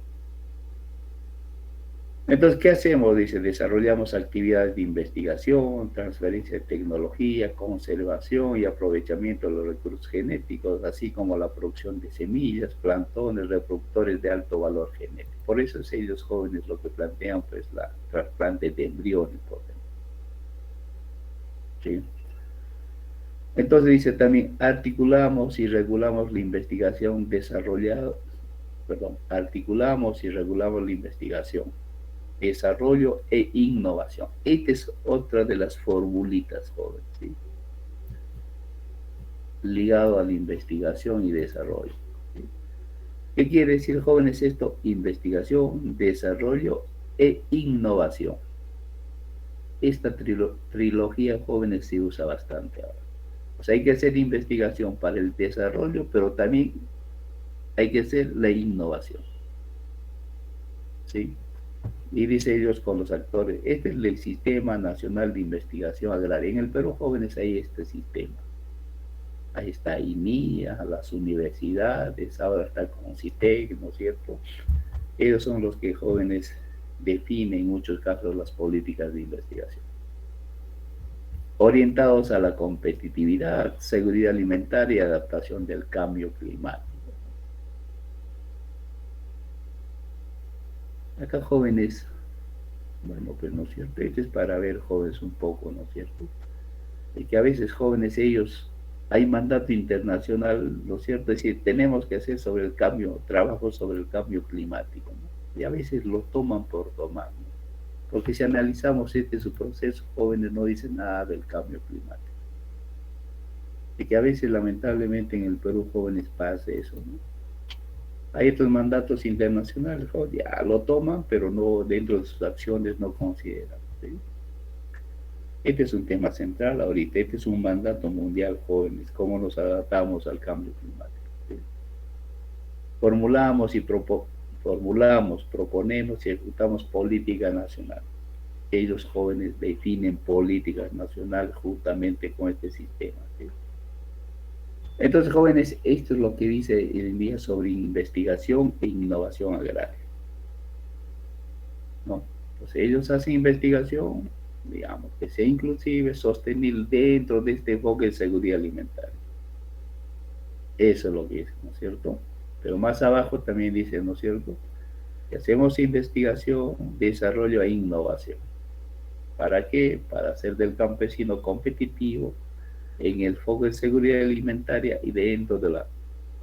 Entonces, ¿qué hacemos? Dice, desarrollamos actividades de investigación, transferencia de tecnología, conservación y aprovechamiento de los recursos genéticos, así como la producción de semillas, plantones, reproductores de alto valor genético. Por eso es ellos jóvenes lo que plantean, pues, la trasplante de embriones, por ejemplo. ¿Sí? Entonces dice también, articulamos y regulamos la investigación desarrollada, perdón, articulamos y regulamos la investigación, desarrollo e innovación. Esta es otra de las formulitas, jóvenes, ¿sí? Ligado a la investigación y desarrollo. ¿Sí? ¿Qué quiere decir, jóvenes, esto? Investigación, desarrollo e innovación. Esta trilogía, jóvenes, se usa bastante ahora. O sea, hay que hacer investigación para el desarrollo, pero también hay que hacer la innovación. ¿Sí? Y dice ellos con los actores, este es el Sistema Nacional de Investigación Agraria. En el Perú, jóvenes, hay este sistema. Ahí está INIA, las universidades, ahora está con CITEC, ¿no es cierto? Ellos son los que, jóvenes, definen en muchos casos las políticas de investigación, orientados a la competitividad, seguridad alimentaria y adaptación del cambio climático. Acá, jóvenes, bueno, pues, ¿no es cierto? Esto es para ver, jóvenes, un poco, ¿no es cierto? De que a veces, jóvenes, ellos, hay mandato internacional, ¿no es cierto? Es decir, tenemos que hacer sobre el cambio, trabajo sobre el cambio climático, ¿no? Y a veces lo toman por tomar, ¿no? Porque si analizamos este su proceso, jóvenes no dicen nada del cambio climático. Y que a veces, lamentablemente, en el Perú, jóvenes, pasa eso, ¿no? Hay estos mandatos internacionales, ya lo toman, pero no, dentro de sus acciones no consideran, ¿sí? Este es un tema central ahorita, este es un mandato mundial, jóvenes, cómo nos adaptamos al cambio climático, ¿sí? Formulamos, proponemos y ejecutamos política nacional. Ellos, jóvenes, definen políticas nacionales justamente con este sistema, ¿sí? Entonces, jóvenes, esto es lo que dice el día sobre investigación e innovación agraria, ¿no? Entonces, ellos hacen investigación, digamos, que sea inclusive, sostenible dentro de este enfoque de seguridad alimentaria. Eso es lo que dice, ¿no es cierto? Pero más abajo también dice, ¿no es cierto?, que hacemos investigación, desarrollo e innovación. ¿Para qué? Para hacer del campesino competitivo en el foco de seguridad alimentaria y dentro de la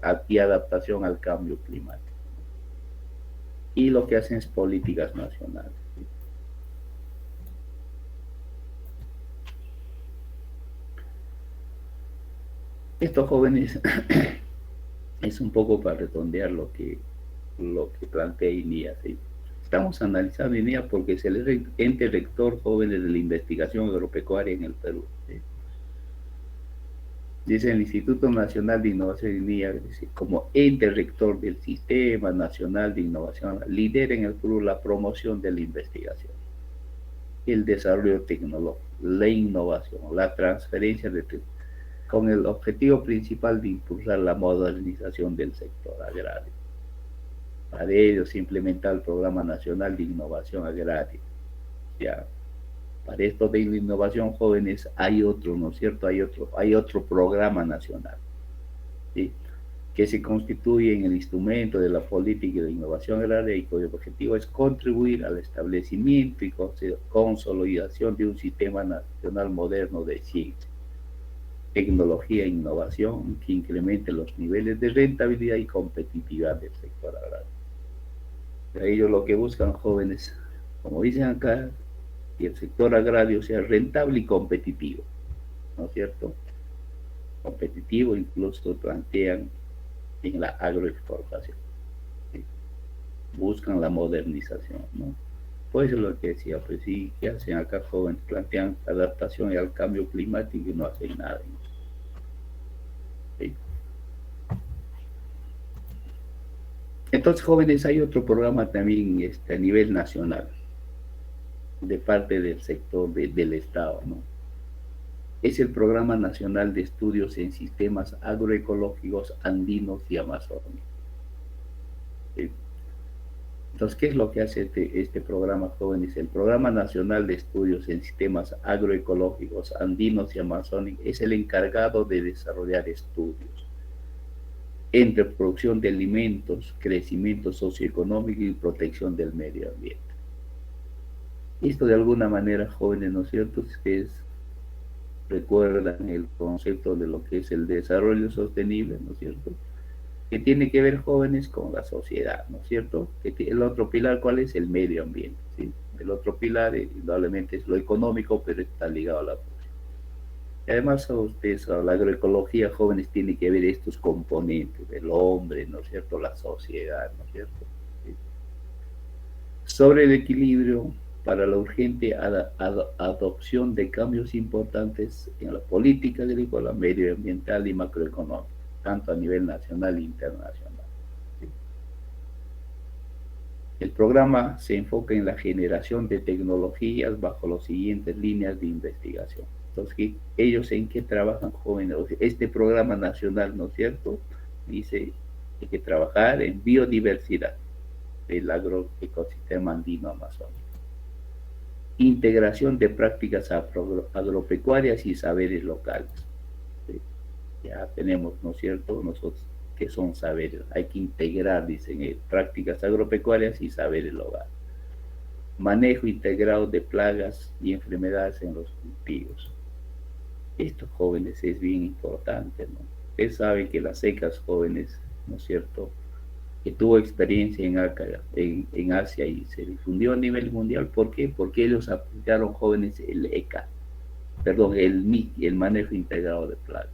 adaptación al cambio climático. Y lo que hacen es políticas nacionales. Estos jóvenes es un poco para redondear lo que plantea INIA, ¿sí? Estamos analizando INIA porque es el ente rector jóvenes de la investigación agropecuaria en el Perú, ¿sí? Dice el Instituto Nacional de Innovación INIA, como ente rector del Sistema Nacional de Innovación, lidera en el Perú la promoción de la investigación, el desarrollo tecnológico, la innovación, la transferencia de tecnología, con el objetivo principal de impulsar la modernización del sector agrario. Para ello se implementa el Programa Nacional de Innovación Agraria, ¿ya? Para esto de la innovación, jóvenes, hay otro, ¿no es cierto? Hay otro programa nacional, ¿sí? Que se constituye en el instrumento de la política de innovación agraria y cuyo objetivo es contribuir al establecimiento y consolidación de un sistema nacional moderno de ciencia, tecnología e innovación que incremente los niveles de rentabilidad y competitividad del sector agrario. Ellos lo que buscan, jóvenes, como dicen acá, que el sector agrario sea rentable y competitivo, ¿no es cierto? Competitivo, incluso plantean en la agroexportación, ¿sí? Buscan la modernización, ¿no? Pues es lo que decía, pues sí, ¿qué hacen acá jóvenes? Plantean adaptación al cambio climático y no hacen nada, ¿sí? Entonces, jóvenes, hay otro programa también a nivel nacional, de parte del sector del Estado, ¿no? Es el Programa Nacional de Estudios en Sistemas Agroecológicos Andinos y Amazónicos, ¿sí? Entonces, ¿qué es lo que hace este programa, jóvenes? El Programa Nacional de Estudios en Sistemas Agroecológicos Andinos y Amazónicos es el encargado de desarrollar estudios entre producción de alimentos, crecimiento socioeconómico y protección del medio ambiente. Esto de alguna manera, jóvenes, ¿no es cierto? Ustedes recuerdan el concepto de lo que es el desarrollo sostenible, ¿no es cierto? Que tiene que ver, jóvenes, con la sociedad, ¿no es cierto? Que el otro pilar, ¿cuál es? El medio ambiente, ¿sí? El otro pilar, indudablemente, es lo económico, pero está ligado a la sociedad. Y además, a ustedes, a la agroecología, jóvenes, tiene que ver estos componentes del hombre, ¿no es cierto? La sociedad, ¿no es cierto? ¿Sí? Sobre el equilibrio para la urgente adopción de cambios importantes en la política agrícola, medioambiental y macroeconómica, tanto a nivel nacional e internacional. El programa se enfoca en la generación de tecnologías bajo las siguientes líneas de investigación. Entonces, ¿ellos en qué trabajan, jóvenes? Este programa nacional, ¿no es cierto? Dice que hay que trabajar en biodiversidad del agroecosistema andino amazónico. Integración de prácticas agropecuarias y saberes locales. ¿Sí? Ya tenemos, ¿no es cierto? Nosotros que son saberes. Hay que integrar, dicen, prácticas agropecuarias y saberes locales. Manejo integrado de plagas y enfermedades en los cultivos. Esto, jóvenes, es bien importante, ¿no? Ustedes saben que las secas, jóvenes, ¿no es cierto?, que tuvo experiencia en Asia y se difundió a nivel mundial. ¿Por qué? Porque ellos aplicaron, jóvenes, el ECA, perdón, el MIC, el manejo integrado de plagas.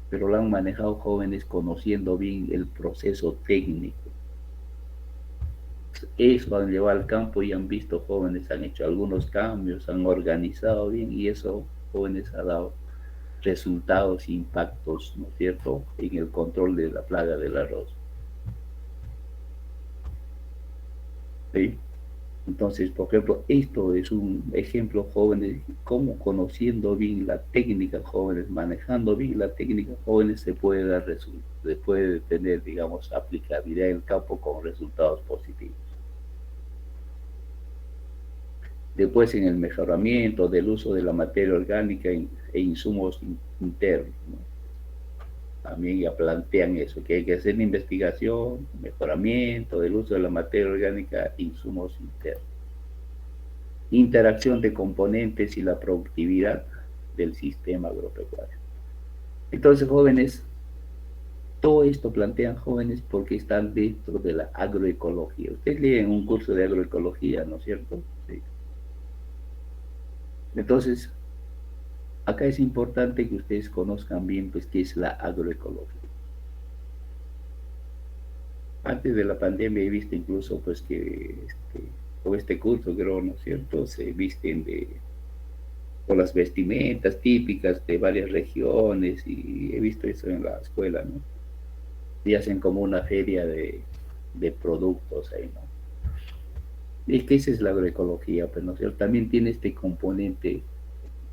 Pero lo han manejado, jóvenes, conociendo bien el proceso técnico. Eso han llevado al campo y han visto, jóvenes, han hecho algunos cambios, han organizado bien y eso, jóvenes, ha dado resultados, impactos, ¿no es cierto?, en el control de la plaga del arroz. ¿Sí? Entonces, por ejemplo, esto es un ejemplo, jóvenes, cómo conociendo bien la técnica, jóvenes, manejando bien la técnica, jóvenes, se puede dar se puede tener, digamos, aplicabilidad en el campo con resultados positivos. Después, en el mejoramiento del uso de la materia orgánica e insumos internos, ¿no? También ya plantean eso, que hay que hacer investigación, mejoramiento del uso de la materia orgánica e insumos internos. Interacción de componentes y la productividad del sistema agropecuario. Entonces, jóvenes, todo esto plantean, jóvenes, porque están dentro de la agroecología. Ustedes leen un curso de agroecología, ¿no es cierto? Sí. Entonces, acá es importante que ustedes conozcan bien, pues, qué es la agroecología. Antes de la pandemia he visto incluso, pues, que con este curso, creo, ¿no es cierto?, se visten con las vestimentas típicas de varias regiones y he visto eso en la escuela, ¿no? Y hacen como una feria de productos ahí, ¿no? Es que esa es la agroecología, pues, ¿no es cierto? También tiene este componente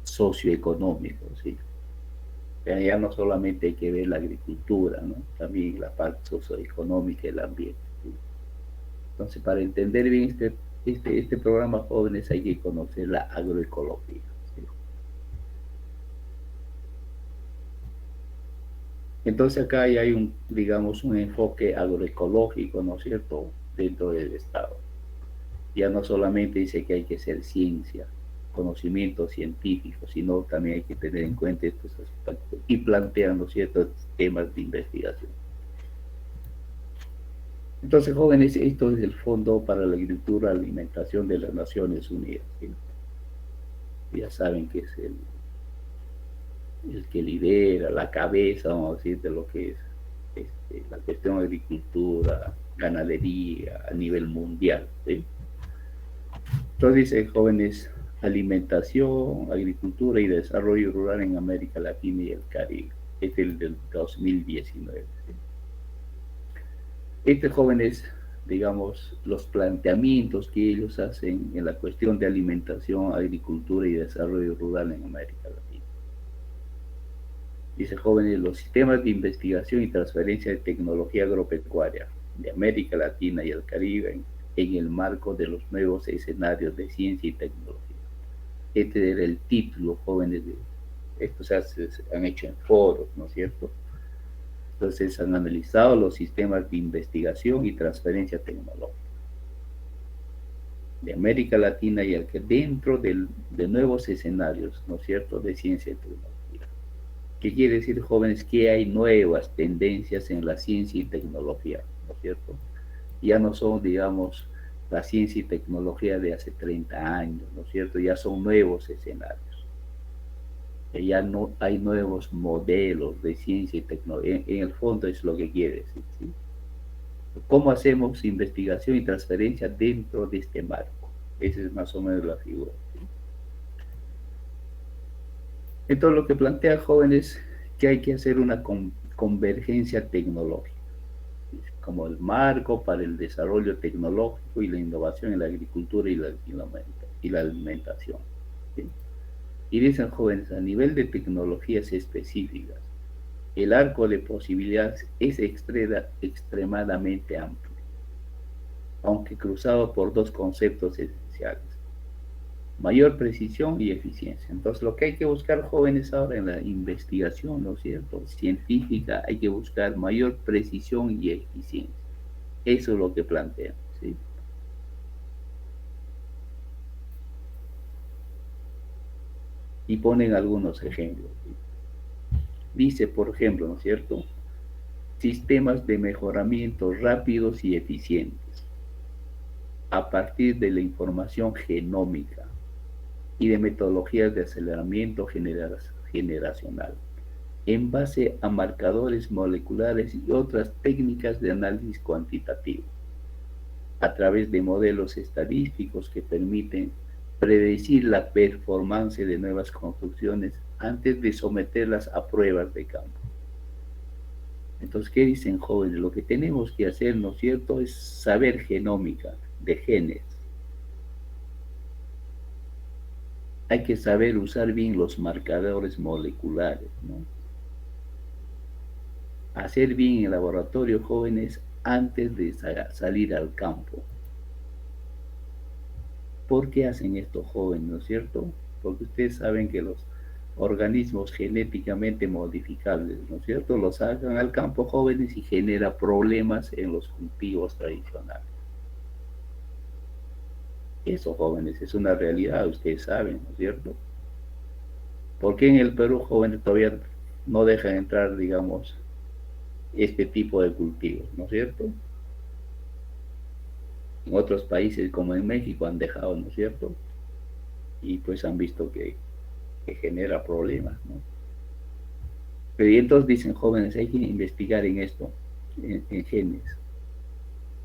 socioeconómico, ¿sí? Ya no solamente hay que ver la agricultura, ¿no? También la parte socioeconómica y el ambiente, ¿sí? Entonces, para entender bien este este programa jóvenes hay que conocer la agroecología. ¿Sí? Entonces acá ya hay un, digamos, un enfoque agroecológico, ¿no es cierto?, dentro del Estado. Ya no solamente dice que hay que ser ciencia, conocimiento científico, sino también hay que tener en cuenta estos aspectos y planteando ciertos temas de investigación. Entonces, jóvenes, esto es el Fondo para la Agricultura y Alimentación de las Naciones Unidas. ¿Sí? Ya saben que es el que lidera, la cabeza, vamos a decir, de lo que es la cuestión de agricultura, ganadería a nivel mundial. ¿Sí? Entonces dice, jóvenes, alimentación, agricultura y desarrollo rural en América Latina y el Caribe. Este es el del 2019. ¿Sí? Jóvenes, digamos, los planteamientos que ellos hacen en la cuestión de alimentación, agricultura y desarrollo rural en América Latina. Dice, jóvenes, los sistemas de investigación y transferencia de tecnología agropecuaria de América Latina y el Caribe en el marco de los nuevos escenarios de ciencia y tecnología. Este era el título, jóvenes, de esto se han hecho en foros, ¿no es cierto? Entonces han analizado los sistemas de investigación y transferencia tecnológica de América Latina y el que dentro de nuevos escenarios, ¿no es cierto?, de ciencia y tecnología. ¿Qué quiere decir, jóvenes? Que hay nuevas tendencias en la ciencia y tecnología, ¿no es cierto? Ya no son, digamos, la ciencia y tecnología de hace 30 años, ¿no es cierto? Ya son nuevos escenarios. Ya no hay nuevos modelos de ciencia y tecnología. En el fondo es lo que quiere decir, ¿sí? ¿Cómo hacemos investigación y transferencia dentro de este marco? Esa es más o menos la figura, ¿sí? Entonces lo que plantea, jóvenes, que hay que hacer una convergencia tecnológica, ¿sí? Como el marco para el desarrollo tecnológico y la innovación en la agricultura y la alimentación, ¿sí? Y dicen, jóvenes, a nivel de tecnologías específicas, el arco de posibilidades es extremadamente amplio, aunque cruzado por dos conceptos esenciales: mayor precisión y eficiencia. Entonces, lo que hay que buscar, jóvenes, ahora en la investigación, ¿no es cierto?, científica, hay que buscar mayor precisión y eficiencia. Eso es lo que plantean, ¿sí? Y ponen algunos ejemplos, ¿sí? Dice, por ejemplo, ¿no es cierto?, sistemas de mejoramiento rápidos y eficientes a partir de la información genómica y de metodologías de aceleramiento generacional en base a marcadores moleculares y otras técnicas de análisis cuantitativo, a través de modelos estadísticos que permiten predecir la performance de nuevas construcciones antes de someterlas a pruebas de campo. Entonces, ¿qué dicen, jóvenes? Lo que tenemos que hacer, ¿no es cierto?, es saber genómica de genes. Hay que saber usar bien los marcadores moleculares, ¿no? Hacer bien el laboratorio, jóvenes, antes de salir al campo. ¿Por qué hacen esto, jóvenes, no es cierto? Porque ustedes saben que los organismos genéticamente modificables, ¿no es cierto?, los sacan al campo, jóvenes, y genera problemas en los cultivos tradicionales. Eso, jóvenes, es una realidad, ustedes saben, ¿no es cierto? ¿Por qué en el Perú, jóvenes, todavía no dejan entrar, digamos, este tipo de cultivos, ¿no es cierto? En otros países, como en México, han dejado, ¿no es cierto? Y pues han visto que genera problemas, ¿no? Pero y entonces dicen, jóvenes, hay que investigar en esto, en genes.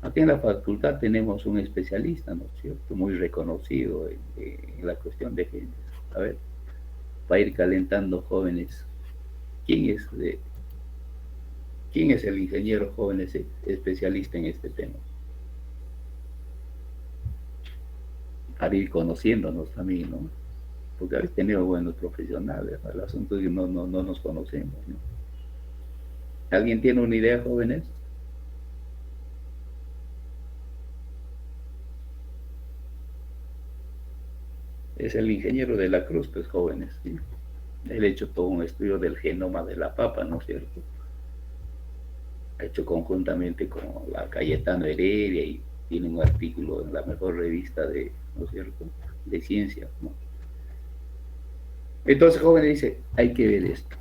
Aquí en la facultad tenemos un especialista, ¿no es cierto?, muy reconocido en la cuestión de genes. A ver, para ir calentando, jóvenes, ¿quién es, quién es el ingeniero joven especialista en este tema? Para ir conociéndonos también, ¿no? Porque a veces tenemos buenos profesionales, ¿no? El asunto es que no nos conocemos, ¿no? ¿Alguien tiene una idea, jóvenes? es el ingeniero de la Cruz, pues jóvenes, ¿sí? Él ha hecho todo un estudio del genoma de la papa, ¿no es cierto? Ha hecho conjuntamente con la Cayetano Heredia y tiene un artículo en la mejor revista de, ¿no es cierto?, de ciencia, ¿no? Entonces, jóvenes, dice, hay que ver esto,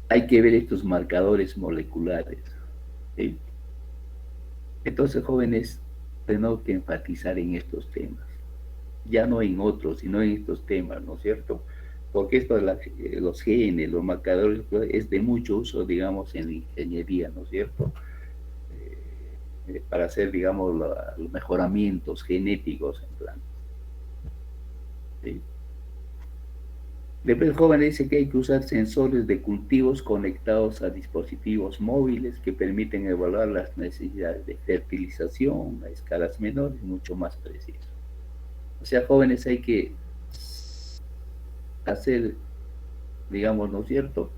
hay que ver estos marcadores moleculares, ¿sí? Entonces, jóvenes, tenemos que enfatizar en estos temas, ya no en otros, sino en estos temas, ¿no es cierto? Porque esto de los genes, los marcadores, es de mucho uso, digamos, en la ingeniería, ¿no es cierto? Para hacer, digamos, los mejoramientos genéticos en plantas, ¿sí? Después el joven dice que hay que usar sensores de cultivos conectados a dispositivos móviles que permiten evaluar las necesidades de fertilización a escalas menores, mucho más preciso. O sea, jóvenes, hay que hacer, digamos, ¿no es cierto?,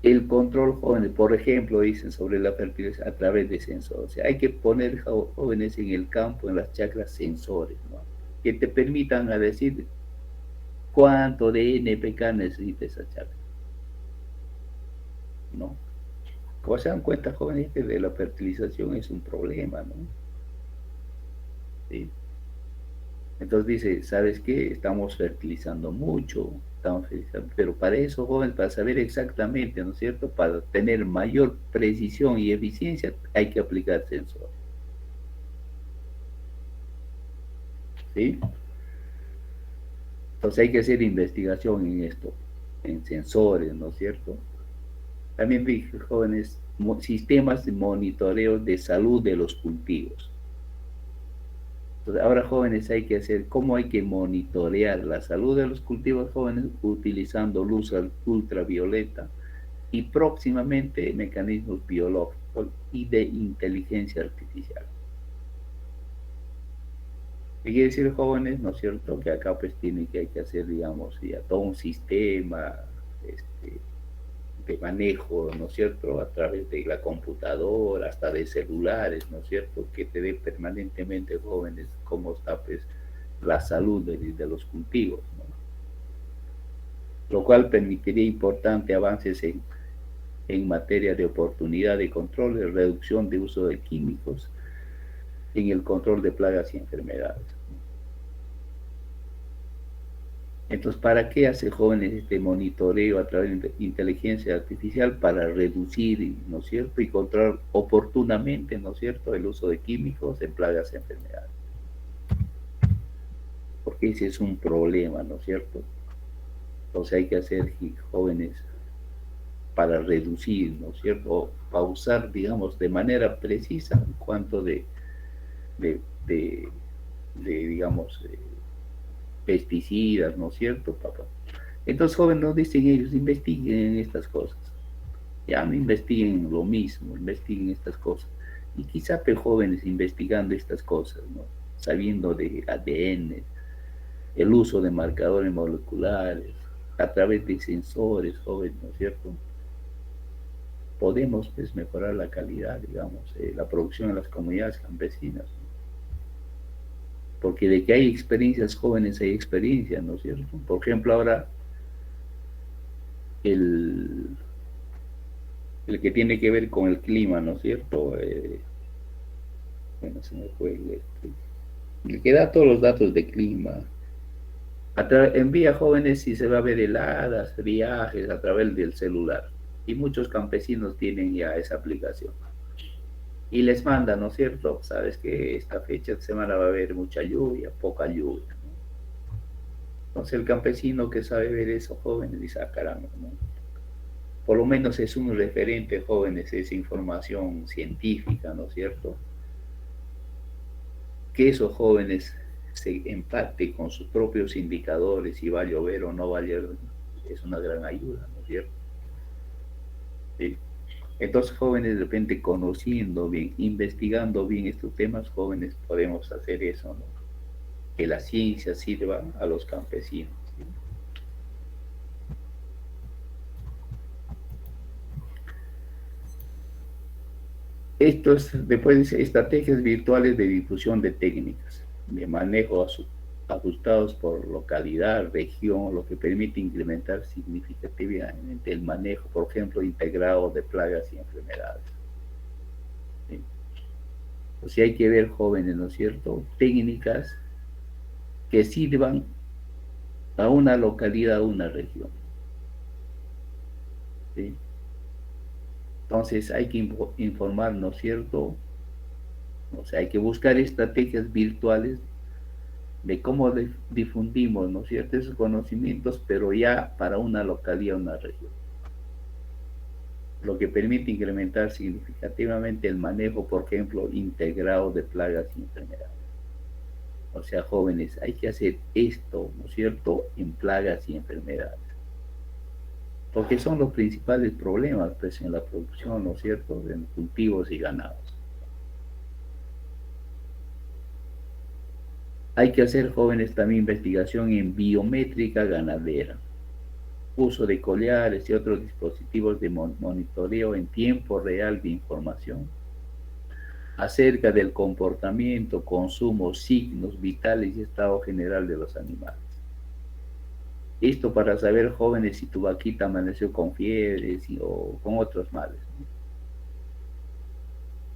el control jóvenes, por ejemplo, dicen sobre la fertilización a través de sensores. O sea, hay que poner jóvenes en el campo, en las chacras, sensores, ¿no?, que te permitan a decir cuánto de NPK necesita esa chacra, ¿no? Como se dan cuenta, jóvenes, que de la fertilización es un problema, ¿no? ¿Sí? Entonces dice, ¿sabes qué? Estamos fertilizando mucho, estamos fertilizando, pero para eso, jóvenes, para saber exactamente, ¿no es cierto?, para tener mayor precisión y eficiencia, hay que aplicar sensores, ¿sí? Entonces hay que hacer investigación en esto, en sensores, ¿no es cierto? También dije, jóvenes, sistemas de monitoreo de salud de los cultivos. Entonces, ahora, jóvenes, hay que hacer cómo hay que monitorear la salud de los cultivos, jóvenes, utilizando luz ultravioleta y próximamente mecanismos biológicos y de inteligencia artificial. ¿Qué quiere decir, jóvenes? ¿No es cierto? Que acá pues hay que hacer, digamos, ya todo un sistema de manejo, ¿no es cierto?, a través de la computadora, hasta de celulares, ¿no es cierto?, que te dé permanentemente, jóvenes, cómo está pues la salud de los cultivos, ¿no? Lo cual permitiría importantes avances en materia de oportunidad de control y reducción de uso de químicos en el control de plagas y enfermedades. Entonces, ¿para qué hace, jóvenes, este monitoreo a través de inteligencia artificial? Para reducir, ¿no es cierto?, y controlar oportunamente, ¿no es cierto?, el uso de químicos en plagas y enfermedades. Porque ese es un problema, ¿no es cierto? Entonces hay que hacer, jóvenes, para reducir, ¿no es cierto?, o pausar, digamos, de manera precisa en cuanto de, de, digamos, pesticidas, ¿no es cierto, papá? Entonces, jóvenes, nos dicen ellos, investiguen en estas cosas. Ya no investiguen lo mismo, investiguen estas cosas. Y quizá, pero jóvenes, investigando estas cosas, ¿no?, sabiendo de ADN, el uso de marcadores moleculares, a través de sensores, jóvenes, ¿no es cierto?, podemos pues mejorar la calidad, digamos, la producción en las comunidades campesinas, ¿no? Porque de que hay experiencias, jóvenes, hay experiencias, ¿no es cierto? Por ejemplo, ahora el, el que tiene que ver con el clima, ¿no es cierto? Bueno, se me fue el que da todos los datos de clima. Envía, jóvenes, si se va a ver heladas, viajes a través del celular. Y muchos campesinos tienen ya esa aplicación. Y les manda, ¿no es cierto? Sabes que esta fecha de semana va a haber mucha lluvia, poca lluvia, ¿no? Entonces el campesino que sabe ver eso, jóvenes, dice, ah, caramba, ¿no? Por lo menos es un referente, jóvenes, esa información científica, ¿no es cierto? Que esos jóvenes se empate con sus propios indicadores, si va a llover o no va a llover, es una gran ayuda, ¿no es cierto? ¿Sí? Entonces, jóvenes, de repente, conociendo bien, investigando bien estos temas, jóvenes, podemos hacer eso, ¿no?, que la ciencia sirva a los campesinos, ¿sí? Después dice, estrategias virtuales de difusión de técnicas, de manejo ajustados por localidad, región, lo que permite incrementar significativamente el manejo, por ejemplo, integrado de plagas y enfermedades. ¿Sí? O sea, hay que ver, jóvenes, ¿no es cierto?, técnicas que sirvan a una localidad, a una región. ¿Sí? Entonces hay que informar, ¿no es cierto? O sea, hay que buscar estrategias virtuales de cómo difundimos, ¿no es cierto?, esos conocimientos, pero ya para una localidad, una región, lo que permite incrementar significativamente el manejo, por ejemplo, integrado de plagas y enfermedades. O sea, jóvenes, hay que hacer esto, ¿no es cierto?, en plagas y enfermedades, porque son los principales problemas, pues, en la producción, ¿no es cierto?, de cultivos y ganados. Hay que hacer, jóvenes, también investigación en biométrica ganadera, uso de collares y otros dispositivos de monitoreo en tiempo real de información acerca del comportamiento, consumo, signos vitales y estado general de los animales. Esto para saber, jóvenes, si tu vaquita amaneció con fiebres o con otros males, ¿no?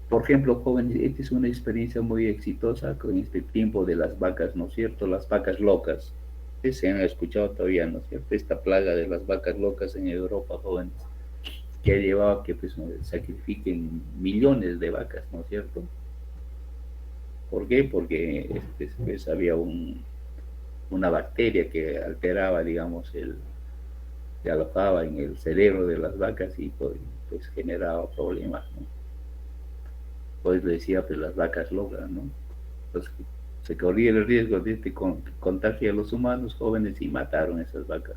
Por ejemplo, jóvenes, esta es una experiencia muy exitosa con este tiempo de las vacas, ¿no es cierto? Las vacas locas. Ustedes se han escuchado todavía, ¿no es cierto?, esta plaga de las vacas locas en Europa, jóvenes, que ha llevado a que, pues, sacrifiquen millones de vacas, ¿no es cierto? ¿Por qué? Porque pues, había una bacteria que alteraba, digamos, se alojaba en el cerebro de las vacas y pues generaba problemas, ¿no? Pues decía, pues, las vacas locas, ¿no? Entonces se corría el riesgo de este contagio a los humanos, jóvenes, y mataron esas vacas.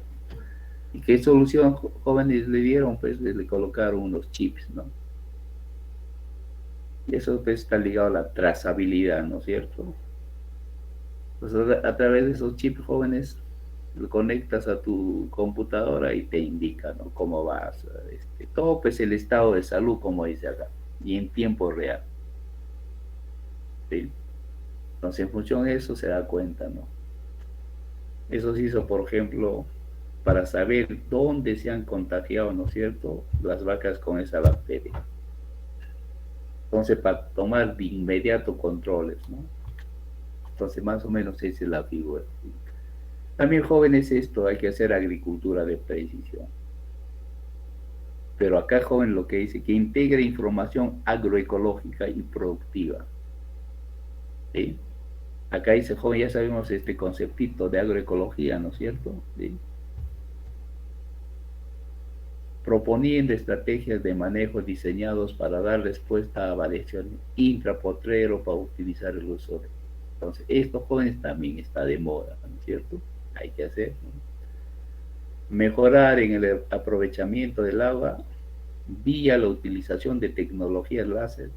¿Y qué solución, jóvenes, le dieron? Pues le colocaron unos chips, ¿no? Y eso, pues, está ligado a la trazabilidad, ¿no es cierto? Pues a través de esos chips, jóvenes, lo conectas a tu computadora y te indica, ¿no?, cómo vas, todo, pues, el estado de salud, como dice acá, y en tiempo real. ¿Sí? Entonces, en función de eso se da cuenta, ¿no? Eso se hizo, por ejemplo, para saber dónde se han contagiado, ¿no es cierto?, las vacas con esa bacteria. Entonces, para tomar de inmediato controles, ¿no? Entonces, más o menos esa es la figura. También, jóvenes, esto hay que hacer agricultura de precisión. Pero acá, joven, lo que dice, que integre información agroecológica y productiva. ¿Sí? Acá dice, joven, ya sabemos este conceptito de agroecología, ¿no es cierto? ¿Sí? Proponiendo estrategias de manejo diseñados para dar respuesta a variaciones intrapotrero para utilizar el uso de... Entonces, esto, jóvenes, también está de moda, ¿no es cierto? Hay que hacer, ¿no? Mejorar en el aprovechamiento del agua vía la utilización de tecnologías láser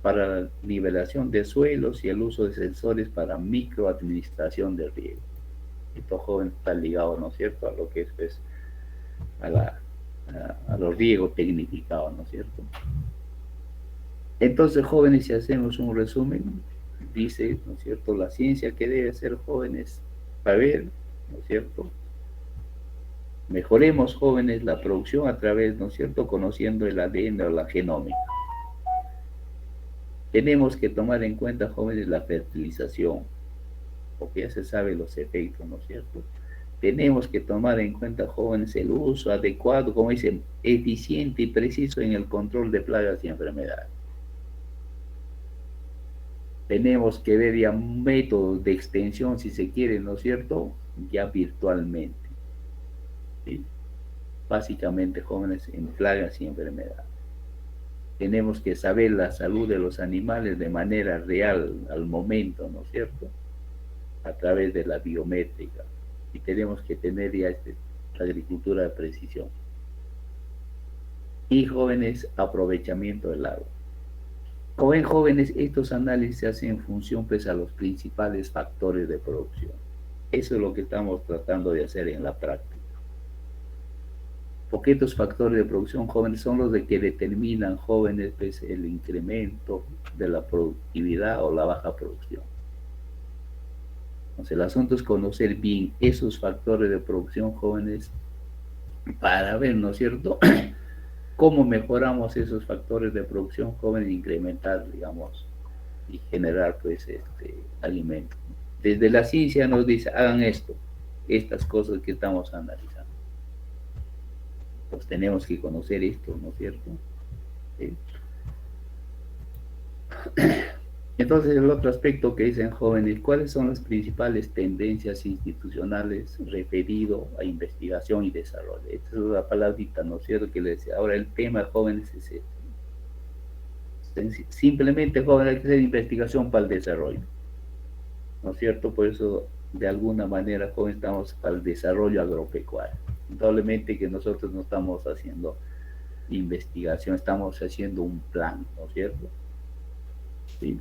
para la nivelación de suelos y el uso de sensores para microadministración de riego. Esto, joven, está ligado, ¿no es cierto?, a lo que es, pues, a los riegos tecnificados, ¿no es cierto? Entonces, jóvenes, si hacemos un resumen, dice, ¿no es cierto?, la ciencia que debe hacer, jóvenes, para ver, ¿no es cierto?, mejoremos, jóvenes, la producción a través, ¿no es cierto?, conociendo el ADN o la genómica. Tenemos que tomar en cuenta, jóvenes, la fertilización, porque ya se sabe los efectos, ¿no es cierto? Tenemos que tomar en cuenta, jóvenes, el uso adecuado, como dicen, eficiente y preciso en el control de plagas y enfermedades. Tenemos que ver ya métodos de extensión, si se quiere, ¿no es cierto?, ya virtualmente. ¿Sí? Básicamente, jóvenes, en plagas y enfermedades. Tenemos que saber la salud de los animales de manera real, al momento, ¿no es cierto?, a través de la biométrica. Y tenemos que tener ya la agricultura de precisión. Y, jóvenes, aprovechamiento del agua. Como ven, jóvenes, estos análisis se hacen en función, pues, a los principales factores de producción. Eso es lo que estamos tratando de hacer en la práctica. Porque estos factores de producción, jóvenes, son los de que determinan, jóvenes, pues, el incremento de la productividad o la baja producción. Entonces, el asunto es conocer bien esos factores de producción jóvenes para ver, ¿no es cierto?, cómo mejoramos esos factores de producción joven e incrementar, digamos, y generar, pues, alimento. Desde la ciencia nos dice, hagan esto, estas cosas que estamos analizando. Pues tenemos que conocer esto, ¿no es cierto? ¿Sí? Entonces, el otro aspecto que dicen jóvenes, ¿cuáles son las principales tendencias institucionales referido a investigación y desarrollo? Esta es la palabrita, ¿no es cierto?, que le decía. Ahora, el tema de jóvenes es simplemente, jóvenes, hay que hacer investigación para el desarrollo, ¿no es cierto? Por eso, de alguna manera, jóvenes, estamos para el desarrollo agropecuario. Indudablemente que nosotros no estamos haciendo investigación, estamos haciendo un plan, ¿no es cierto? Sí.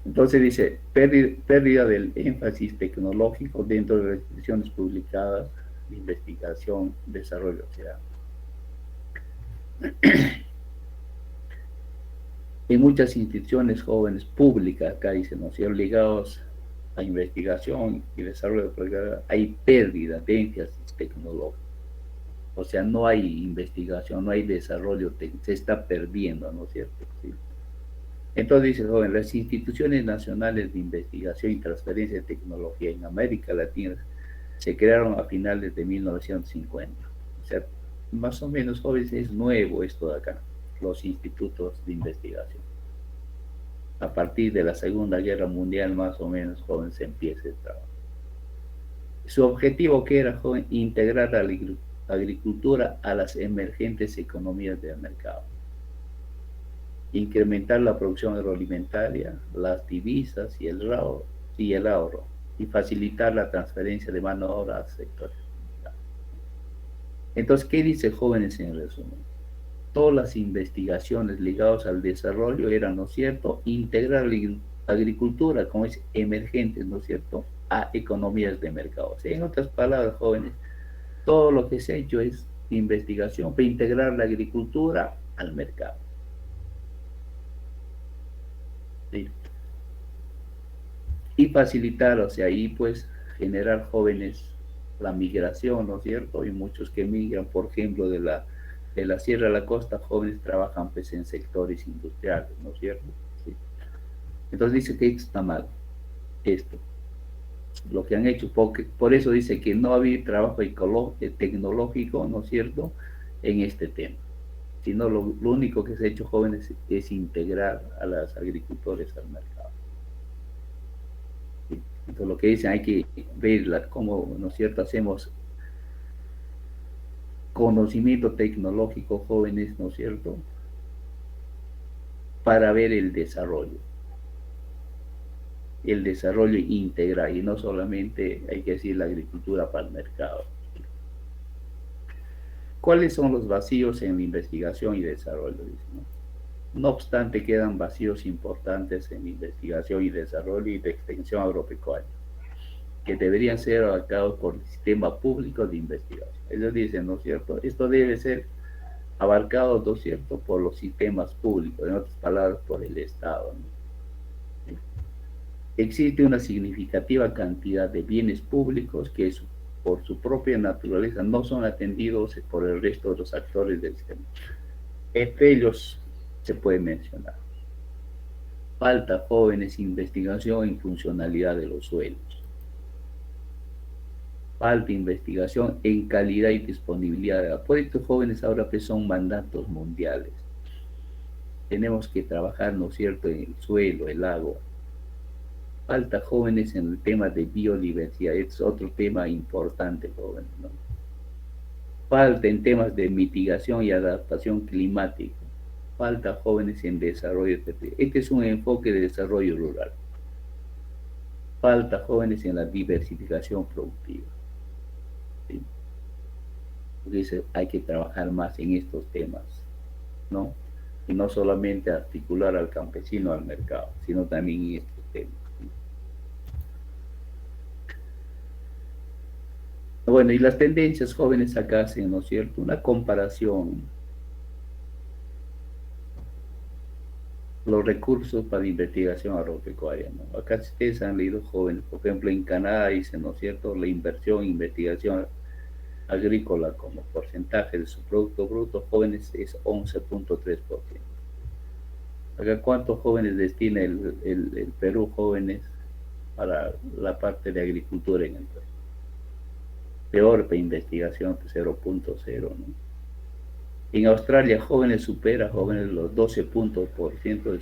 Entonces dice, pérdida del énfasis tecnológico dentro de las instituciones publicadas de investigación, desarrollo, o sea, en muchas instituciones jóvenes públicas, acá dicen, ¿no? Si ligados a investigación y desarrollo, hay pérdida de énfasis tecnológico. O sea, no hay investigación, no hay desarrollo, se está perdiendo, ¿no es cierto? Sí. Entonces dice, joven, las instituciones nacionales de investigación y transferencia de tecnología en América Latina se crearon a finales de 1950. O sea, más o menos, jóvenes, es nuevo esto de acá, los institutos de investigación. A partir de la Segunda Guerra Mundial, más o menos, jóvenes, se empieza el trabajo. Su objetivo, que era, joven, integrar a la agricultura a las emergentes economías del mercado, incrementar la producción agroalimentaria, las divisas y el ahorro, y facilitar la transferencia de mano de obra al sector. Entonces, ¿qué dice jóvenes en resumen? Todas las investigaciones ligadas al desarrollo eran, ¿no es cierto?, integrar la agricultura, como es emergente, ¿no es cierto?, a economías de mercado. O sea, en otras palabras, jóvenes, todo lo que se ha hecho es investigación para integrar la agricultura al mercado. ¿Sí? Y facilitar, o sea, ahí pues generar jóvenes la migración, ¿no es cierto? Y muchos que migran, por ejemplo, de la sierra a la costa, jóvenes trabajan pues en sectores industriales, ¿no es cierto? Sí. Entonces dice que está mal esto, lo que han hecho, porque, por eso dice que no había trabajo tecnológico, ¿no es cierto?, en este tema, sino lo único que se ha hecho, jóvenes, es integrar a los agricultores al mercado. ¿Sí? Entonces lo que dicen, hay que ver cómo, ¿no es cierto?, hacemos conocimiento tecnológico, jóvenes, ¿no es cierto?, para ver el desarrollo integral, y no solamente, hay que decir, la agricultura para el mercado. ¿Cuáles son los vacíos en la investigación y desarrollo? No obstante, quedan vacíos importantes en la investigación y desarrollo y de extensión agropecuaria, que deberían ser abarcados por el sistema público de investigación. Ellos dicen, ¿no es cierto?, esto debe ser abarcado, ¿no es cierto?, por los sistemas públicos, en otras palabras, por el Estado, ¿no? Existe una significativa cantidad de bienes públicos que por su propia naturaleza no son atendidos por el resto de los actores del sistema. Entre ellos se puede mencionar: falta, jóvenes, investigación en funcionalidad de los suelos; falta investigación en calidad y disponibilidad de la. Por estos jóvenes ahora pues son mandatos mundiales. Tenemos que trabajar, ¿no es cierto?, en el suelo, el agua. Falta, jóvenes, en el tema de biodiversidad, es otro tema importante, jóvenes, ¿no? Falta en temas de mitigación y adaptación climática. Falta, jóvenes, en desarrollo territorial. Este es un enfoque de desarrollo rural. Falta, jóvenes, en la diversificación productiva. ¿Sí? Porque hay que trabajar más en estos temas, ¿no? Y no solamente articular al campesino al mercado, sino también en estos temas. Bueno, y las tendencias, jóvenes, acá hacen, ¿no es cierto?, una comparación los recursos para investigación agropecuaria, ¿no? Acá ustedes han leído jóvenes, por ejemplo, en Canadá dicen, ¿no es cierto?, la inversión en investigación agrícola como porcentaje de su Producto Bruto jóvenes es 11.3%. Acá, ¿cuántos jóvenes destina el Perú jóvenes para la parte de agricultura en el Perú? Peor para investigación, 0.0, ¿no? En Australia, jóvenes supera jóvenes los 12%.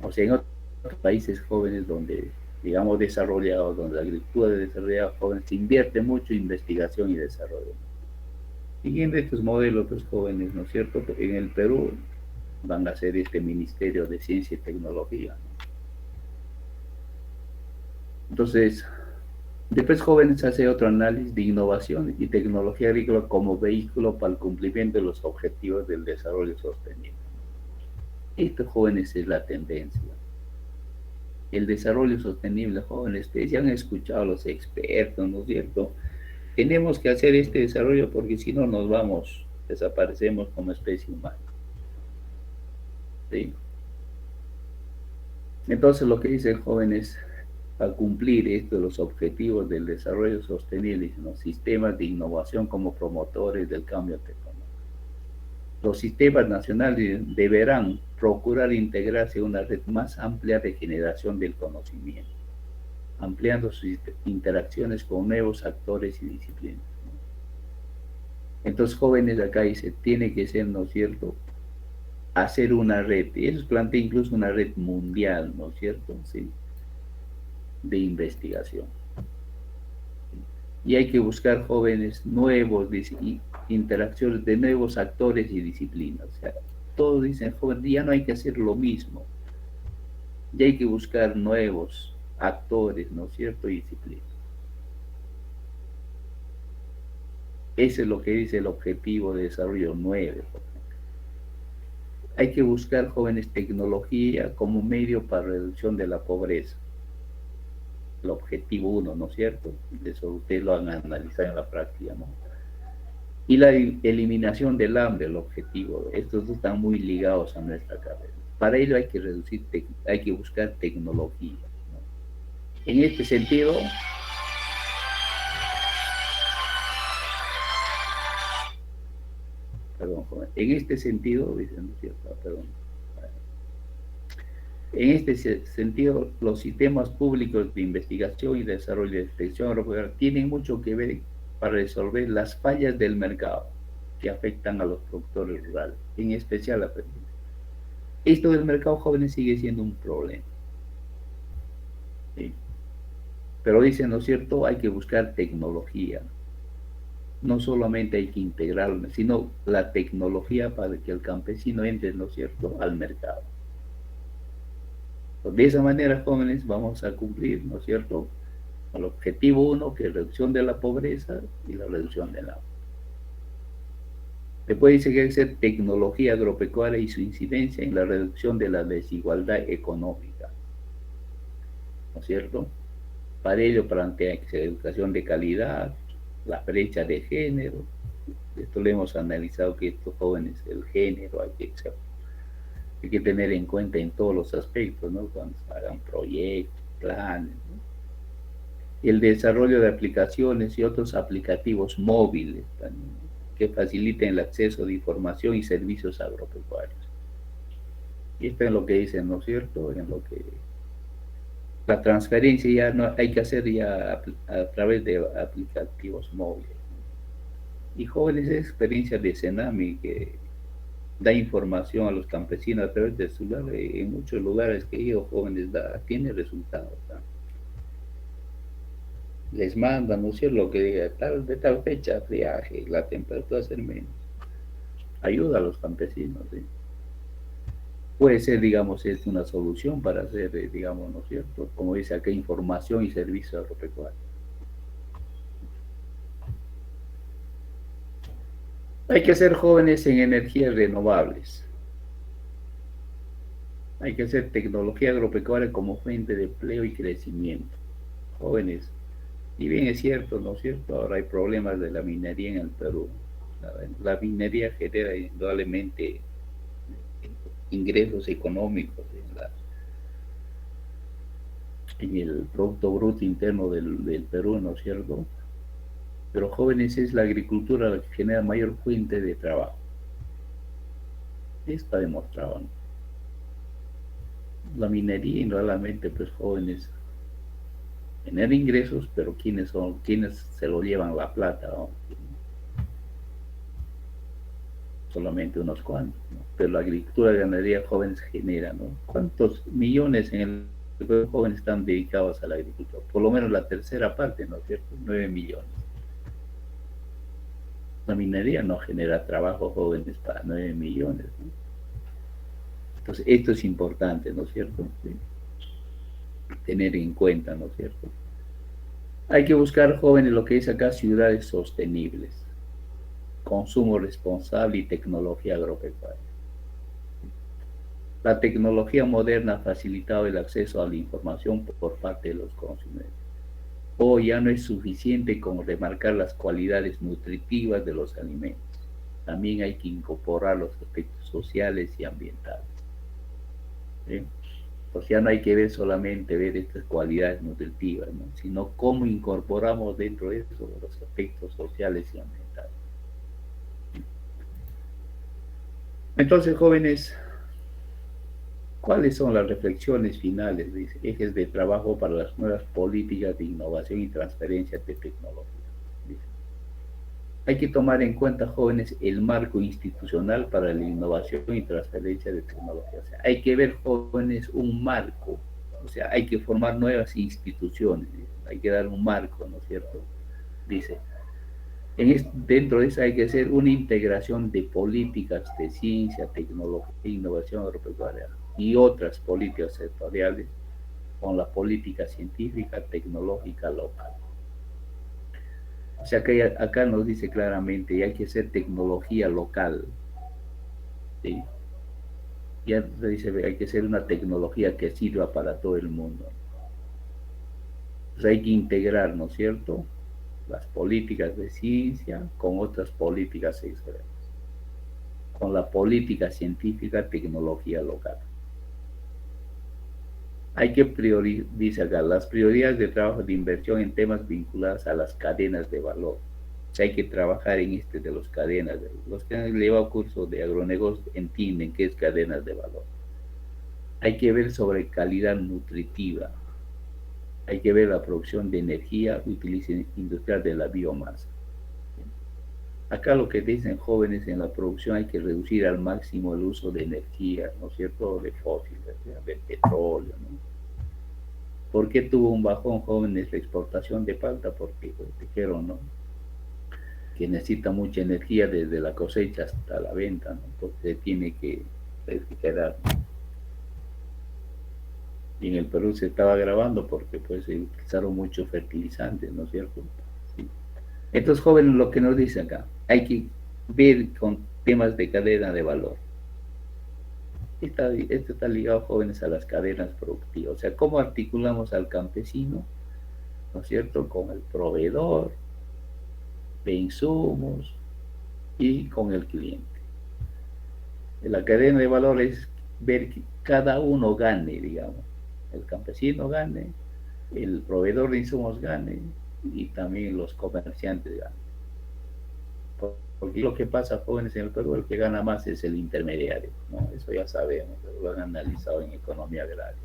O sea, en otros países jóvenes donde, digamos, desarrollados, donde la agricultura desarrollada jóvenes, se invierte mucho en investigación y desarrollo. Siguiendo estos modelos, pues jóvenes, ¿no es cierto? En el Perú van a ser este Ministerio de Ciencia y Tecnología, ¿no? Entonces, después jóvenes hace otro análisis de innovación y tecnología agrícola como vehículo para el cumplimiento de los objetivos del desarrollo sostenible. Estos jóvenes es la tendencia. El desarrollo sostenible, jóvenes, ustedes ya han escuchado a los expertos, ¿no es cierto? Tenemos que hacer este desarrollo porque si no nos vamos, desaparecemos como especie humana. ¿Sí? Entonces lo que dicen jóvenes, para cumplir esto de los objetivos del desarrollo sostenible en los sistemas de innovación como promotores del cambio tecnológico. Los sistemas nacionales deberán procurar integrarse en una red más amplia de generación del conocimiento, ampliando sus interacciones con nuevos actores y disciplinas. Entonces, jóvenes acá dice, tiene que ser, ¿no es cierto?, hacer una red, y ellos plantean incluso una red mundial, ¿no es cierto?, sí, de investigación. Y hay que buscar jóvenes nuevos, interacciones de nuevos actores y disciplinas. O sea, todos dicen, jóvenes, ya no hay que hacer lo mismo, ya hay que buscar nuevos actores, ¿no es cierto?, y disciplinas. Ese es lo que dice el objetivo de desarrollo 9. Hay que buscar, jóvenes, tecnología como medio para reducción de la pobreza. El objetivo 1, ¿no es cierto? Eso ustedes lo han analizado en la práctica, ¿no? Y la eliminación del hambre, el objetivo. Estos dos están muy ligados a nuestra carrera. Para ello hay que reducir, hay que buscar tecnología, ¿no? En este sentido, perdón, joven, en este sentido, dicen, ¿no es cierto? Perdón. En este sentido, los sistemas públicos de investigación y desarrollo de detección agropecuaria tienen mucho que ver para resolver las fallas del mercado que afectan a los productores rurales, en especial a pequeños. Esto del mercado joven sigue siendo un problema. ¿Sí? Pero dicen, ¿no es cierto?, hay que buscar tecnología. No solamente hay que integrarlo, sino la tecnología para que el campesino entre, ¿no es cierto?, al mercado. De esa manera, jóvenes, vamos a cumplir, ¿no es cierto?, el objetivo 1, que es reducción de la pobreza y la reducción del hambre. Después dice que hay que hacer tecnología agropecuaria y su incidencia en la reducción de la desigualdad económica, ¿no es cierto? Para ello plantea que sea educación de calidad, la brecha de género. Esto lo hemos analizado, que estos jóvenes, el género hay que tener en cuenta en todos los aspectos, ¿no?, cuando se hagan proyectos, planes, ¿no? Y el desarrollo de aplicaciones y otros aplicativos móviles también, ¿no?, que faciliten el acceso de información y servicios agropecuarios. Y esto es lo que dicen, ¿no es cierto?, en lo que la transferencia ya no hay que hacer ya a través de aplicativos móviles, ¿no? Y jóvenes, experiencias de Senami que da información a los campesinos a través del celular, en muchos lugares que ellos jóvenes tiene resultados, ¿no? Les mandan, ¿no es cierto?, lo que diga, de tal fecha, friaje, la temperatura va a ser menos. Ayuda a los campesinos, ¿sí? Puede ser, digamos, es una solución para hacer, digamos, ¿no es cierto?, como dice acá, información y servicio agropecuario. Hay que ser jóvenes en energías renovables. Hay que hacer tecnología agropecuaria como fuente de empleo y crecimiento. Jóvenes, y bien es cierto, ¿no es cierto?, ahora hay problemas de la minería en el Perú. La minería genera indudablemente ingresos económicos en el Producto Bruto Interno del Perú, ¿no es cierto? Pero jóvenes es la agricultura la que genera mayor fuente de trabajo. Está demostrado, ¿no? La minería, indudablemente, pues jóvenes generan ingresos, pero ¿quiénes son? ¿Quiénes se lo llevan la plata? ¿No? Solamente unos cuantos, ¿no? Pero la agricultura y ganadería jóvenes genera, ¿no? ¿Cuántos millones en el pueblo jóvenes están dedicados a la agricultura? Por lo menos la tercera parte, ¿no es cierto? 9 millones. La minería no genera trabajo jóvenes para 9 millones, ¿no? Entonces, esto es importante, ¿no es cierto? Sí. Tener en cuenta, ¿no es cierto? Hay que buscar jóvenes, lo que es acá, ciudades sostenibles, consumo responsable y tecnología agropecuaria. La tecnología moderna ha facilitado el acceso a la información por parte de los consumidores. Hoy ya no es suficiente con remarcar las cualidades nutritivas de los alimentos. También hay que incorporar los aspectos sociales y ambientales. ¿Sí? Pues ya no hay que ver solamente ver estas cualidades nutritivas, ¿no? Sino cómo incorporamos dentro de eso los aspectos sociales y ambientales. Entonces, jóvenes, ¿cuáles son las reflexiones finales? Dice, ejes de trabajo para las nuevas políticas de innovación y transferencia de tecnología. Dice, hay que tomar en cuenta, jóvenes, el marco institucional para la innovación y transferencia de tecnología. O sea, hay que ver, jóvenes, un marco. O sea, hay que formar nuevas instituciones. Hay que dar un marco, ¿no es cierto? Dice, dentro de eso hay que hacer una integración de políticas de ciencia, tecnología e innovación agropecuaria y otras políticas sectoriales con la política científica, tecnológica local. O sea que acá nos dice claramente, y hay que hacer tecnología local, ¿sí? Ya dice, hay que hacer una tecnología que sirva para todo el mundo. Entonces hay que integrar, ¿no es cierto?, las políticas de ciencia con otras políticas sectoriales, con la política científica, tecnología local. Hay que priorizar las prioridades de trabajo de inversión en temas vinculados a las cadenas de valor. O sea, hay que trabajar en de los cadenas. Los que han llevado curso de agronegocios entienden qué es cadenas de valor. Hay que ver sobre calidad nutritiva. Hay que ver la producción de energía, utilización industrial de la biomasa. Acá lo que dicen jóvenes en la producción, hay que reducir al máximo el uso de energía, ¿no es cierto?, de fósiles, de petróleo, ¿no? ¿Por qué tuvo un bajón, jóvenes, la exportación de palta? Porque pues, dijeron, ¿no?, que necesita mucha energía desde la cosecha hasta la venta, ¿no?, porque tiene que refrigerar, ¿no? Y en el Perú se estaba grabando porque pues se utilizaron muchos fertilizantes, ¿no es cierto? Sí. Estos jóvenes, lo que nos dicen acá, hay que ver con temas de cadena de valor. Esto está ligado, jóvenes, a las cadenas productivas. O sea, cómo articulamos al campesino, ¿no es cierto?, con el proveedor de insumos y con el cliente. La cadena de valor es ver que cada uno gane, digamos. El campesino gane, el proveedor de insumos gane y también los comerciantes ganen. Porque lo que pasa, jóvenes, en el Perú, el que gana más es el intermediario, ¿no? Eso ya sabemos, lo han analizado en economía agraria.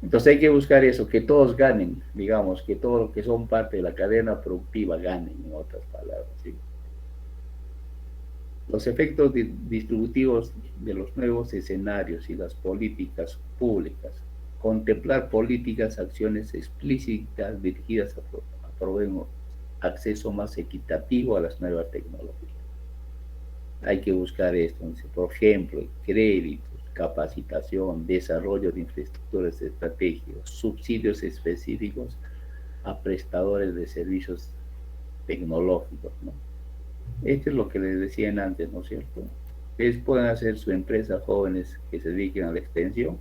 Entonces hay que buscar eso, que todos ganen, digamos, que todos los que son parte de la cadena productiva ganen, en otras palabras, ¿sí? Los efectos distributivos de los nuevos escenarios y las políticas públicas. Contemplar políticas, acciones explícitas dirigidas a proveer un acceso más equitativo a las nuevas tecnologías. Hay que buscar esto, por ejemplo, créditos, capacitación, desarrollo de infraestructuras estratégicas, subsidios específicos a prestadores de servicios tecnológicos, ¿no? Esto es lo que les decían antes, ¿no es cierto? Ustedes pueden hacer su empresa, jóvenes que se dediquen a la extensión.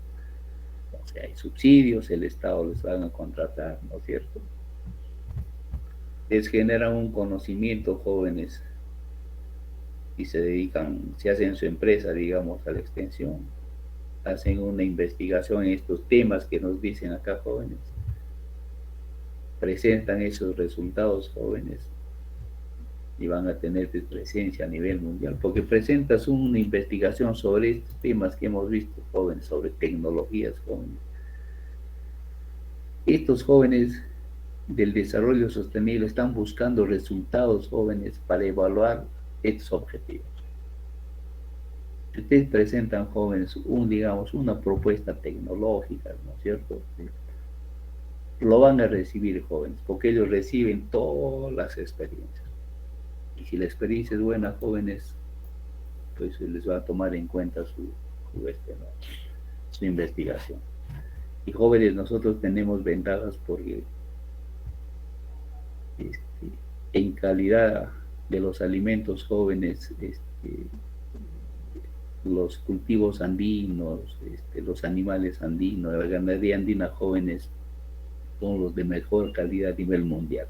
O sea, hay subsidios, el Estado les van a contratar, ¿no es cierto? Les generan un conocimiento, jóvenes, y se dedican, se hacen su empresa, digamos, a la extensión, hacen una investigación en estos temas que nos dicen acá jóvenes, presentan esos resultados jóvenes y van a tener presencia a nivel mundial, porque presentas una investigación sobre estos temas que hemos visto jóvenes, sobre tecnologías jóvenes. Estos jóvenes del desarrollo sostenible están buscando resultados jóvenes para evaluar estos objetivos. Si ustedes presentan jóvenes digamos, una propuesta tecnológica, ¿no es cierto? Lo van a recibir jóvenes, porque ellos reciben todas las experiencias. Y si la experiencia es buena, jóvenes, pues se les va a tomar en cuenta ¿no? Su investigación. Y jóvenes, nosotros tenemos ventajas porque en calidad de los alimentos jóvenes, los cultivos andinos, los animales andinos, la ganadería andina jóvenes son los de mejor calidad a nivel mundial.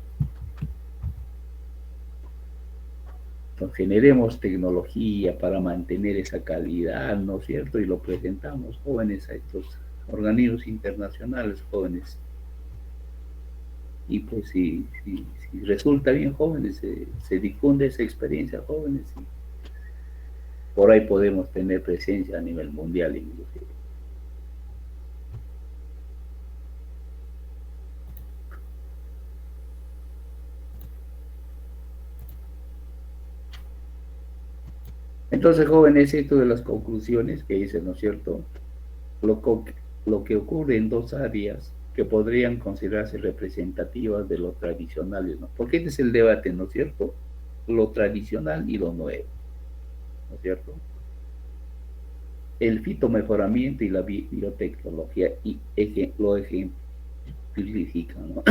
Entonces, generemos tecnología para mantener esa calidad, ¿no es cierto? Y lo presentamos jóvenes a estos organismos internacionales jóvenes. Y pues si resulta bien jóvenes, se difunde esa experiencia jóvenes, y por ahí podemos tener presencia a nivel mundial inclusive. Entonces, jóvenes, esto de las conclusiones que hice, ¿no es cierto? Lo que ocurre en dos áreas que podrían considerarse representativas de lo tradicional, ¿no? Porque este es el debate, ¿no es cierto? Lo tradicional y lo nuevo, ¿no es cierto? El fitomejoramiento y la biotecnología lo ejemplifican, ¿no?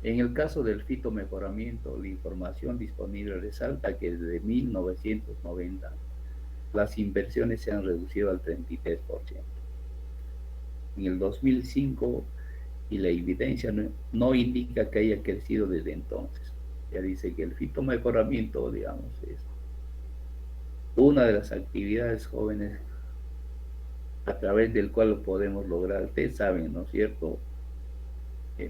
En el caso del fitomejoramiento, la información disponible resalta que desde 1990 las inversiones se han reducido al 33%. En el 2005, y la evidencia no indica que haya crecido desde entonces. Ya dice que el fitomejoramiento, digamos, es una de las actividades jóvenes a través del cual podemos lograr, ustedes saben, ¿no es cierto?,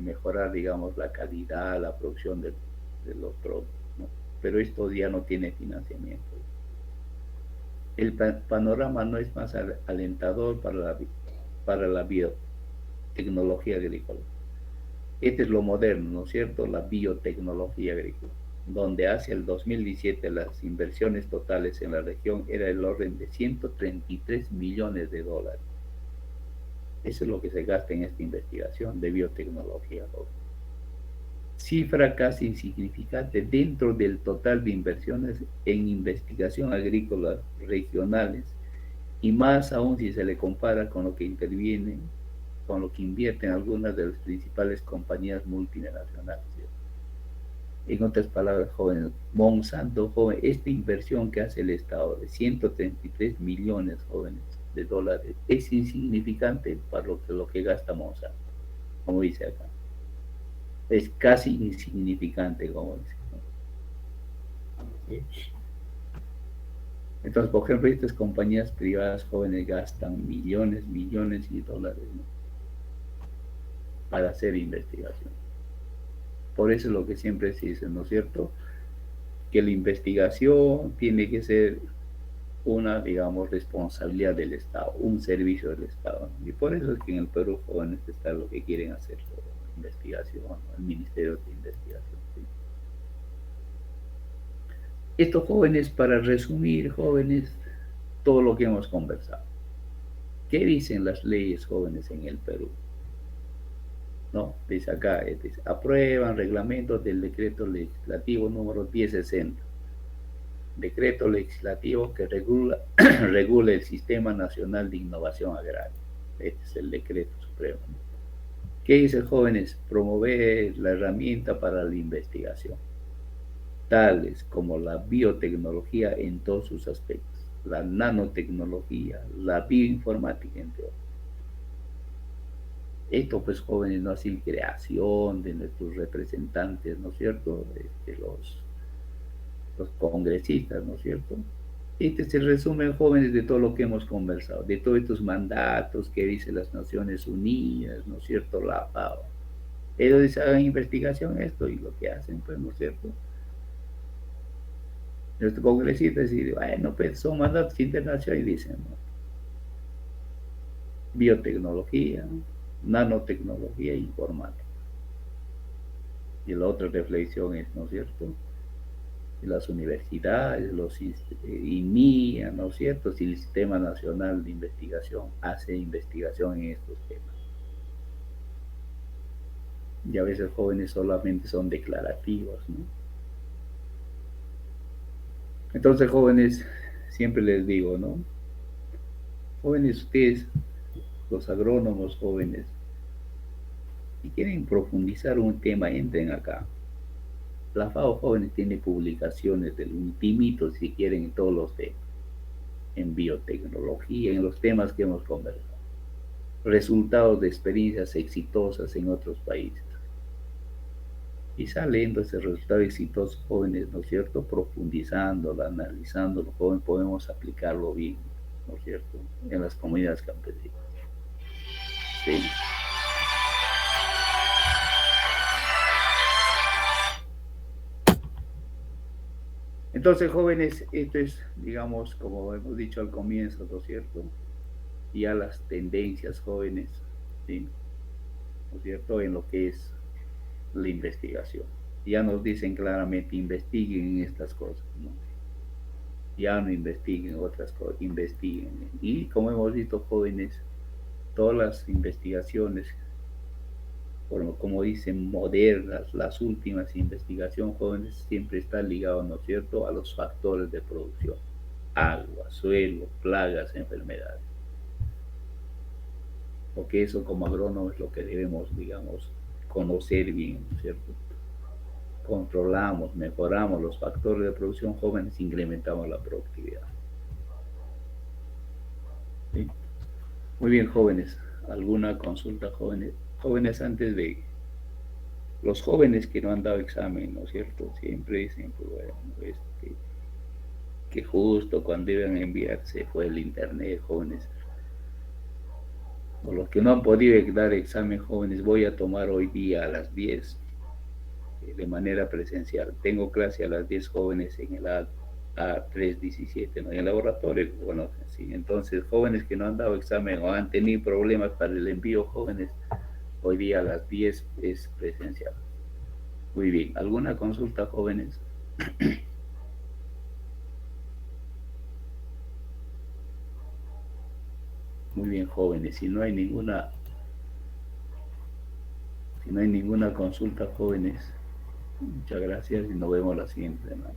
mejorar, digamos, la calidad, la producción de los productos, ¿no? Pero esto ya no tiene financiamiento. El panorama no es más alentador para la biotecnología agrícola. Este es lo moderno, ¿no es cierto?, la biotecnología agrícola, donde hacia el 2017 las inversiones totales en la región era el orden de 133 millones de dólares. Eso es lo que se gasta en esta investigación de biotecnología. Cifra casi insignificante dentro del total de inversiones en investigación agrícola regionales, y más aún si se le compara con lo que intervienen, con lo que invierten algunas de las principales compañías multinacionales. En otras palabras, jóvenes, Monsanto, joven, esta inversión que hace el Estado de 133 millones jóvenes de dólares es insignificante para lo que gasta Monsanto, como dice acá. Es casi insignificante, como dice, ¿no? Entonces, por ejemplo, estas compañías privadas jóvenes gastan millones de dólares, ¿no?, para hacer investigación. Por eso es lo que siempre se dice, ¿no es cierto?, que la investigación tiene que ser una, digamos, responsabilidad del Estado, un servicio del Estado, ¿no? Y por eso es que en el Perú jóvenes está lo que quieren hacer, investigación, ¿no?, el Ministerio de Investigación, ¿sí? Estos jóvenes, para resumir, jóvenes, todo lo que hemos conversado. ¿Qué dicen las leyes jóvenes en el Perú? ¿No? Dice acá, dice, aprueban reglamentos del decreto legislativo número 1060. Decreto legislativo que regula, regula el Sistema Nacional de Innovación Agraria. Este es el decreto supremo, ¿no? ¿Qué dice, jóvenes? Promover la herramienta para la investigación, tales como la biotecnología en todos sus aspectos, la nanotecnología, la bioinformática, entre otros. Esto, pues, jóvenes, no así creación de nuestros representantes, ¿no es cierto?, los congresistas, ¿no es cierto? Este es el resumen, jóvenes, de todo lo que hemos conversado, de todos estos mandatos que dice las Naciones Unidas, ¿no es cierto? La FAO. Ellos dicen, hagan investigación esto, y lo que hacen, pues, ¿no es cierto? Los congresistas dicen, bueno, pues son mandatos internacionales, y dicen, ¿no? Biotecnología, nanotecnología e informática. Y la otra reflexión es, ¿no es cierto?, las universidades, los INIA, ¿no es cierto?, si el Sistema Nacional de Investigación hace investigación en estos temas. Y a veces jóvenes solamente son declarativos, ¿no? Entonces, jóvenes, siempre les digo, ¿no? Jóvenes, ustedes, los agrónomos jóvenes, si quieren profundizar un tema, entren acá. La FAO Jóvenes tiene publicaciones del ultimito, si quieren, en todos los temas, en biotecnología, en los temas que hemos conversado. Resultados de experiencias exitosas en otros países. Y saliendo ese resultado exitoso, jóvenes, ¿no es cierto?, profundizándolo, analizándolo, jóvenes, podemos aplicarlo bien, ¿no es cierto?, en las comunidades campesinas. Sí. Entonces, jóvenes, esto es, digamos, como hemos dicho al comienzo, ¿no es cierto?, ya las tendencias jóvenes, ¿sí?, ¿no es cierto?, en lo que es la investigación. Ya nos dicen claramente, investiguen estas cosas, ¿no? Ya no investiguen otras cosas, investiguen. Y como hemos visto, jóvenes, todas las investigaciones, como dicen, modernas, las últimas investigaciones, jóvenes, siempre están ligados, ¿no es cierto?, a los factores de producción: agua, suelo, plagas, enfermedades. Porque eso, como agrónomos, es lo que debemos, digamos, conocer bien, ¿no es cierto? Controlamos, mejoramos los factores de producción, jóvenes, incrementamos la productividad. ¿Sí? Muy bien, jóvenes. ¿Alguna consulta, jóvenes? Jóvenes, antes de los jóvenes que no han dado examen, ¿no es cierto?, siempre dicen, pues bueno, que justo cuando iban a enviarse fue el internet, jóvenes. O los que no han podido dar examen, jóvenes, voy a tomar hoy día a las 10 de manera presencial. Tengo clase a las 10, jóvenes, en el A317, ¿no?, en el laboratorio, bueno, sí. Entonces, jóvenes que no han dado examen o han tenido problemas para el envío, jóvenes, hoy día a las 10 es presencial. Muy bien. ¿Alguna consulta, jóvenes? Muy bien, jóvenes. Si no hay ninguna consulta, jóvenes, muchas gracias y nos vemos la siguiente semana.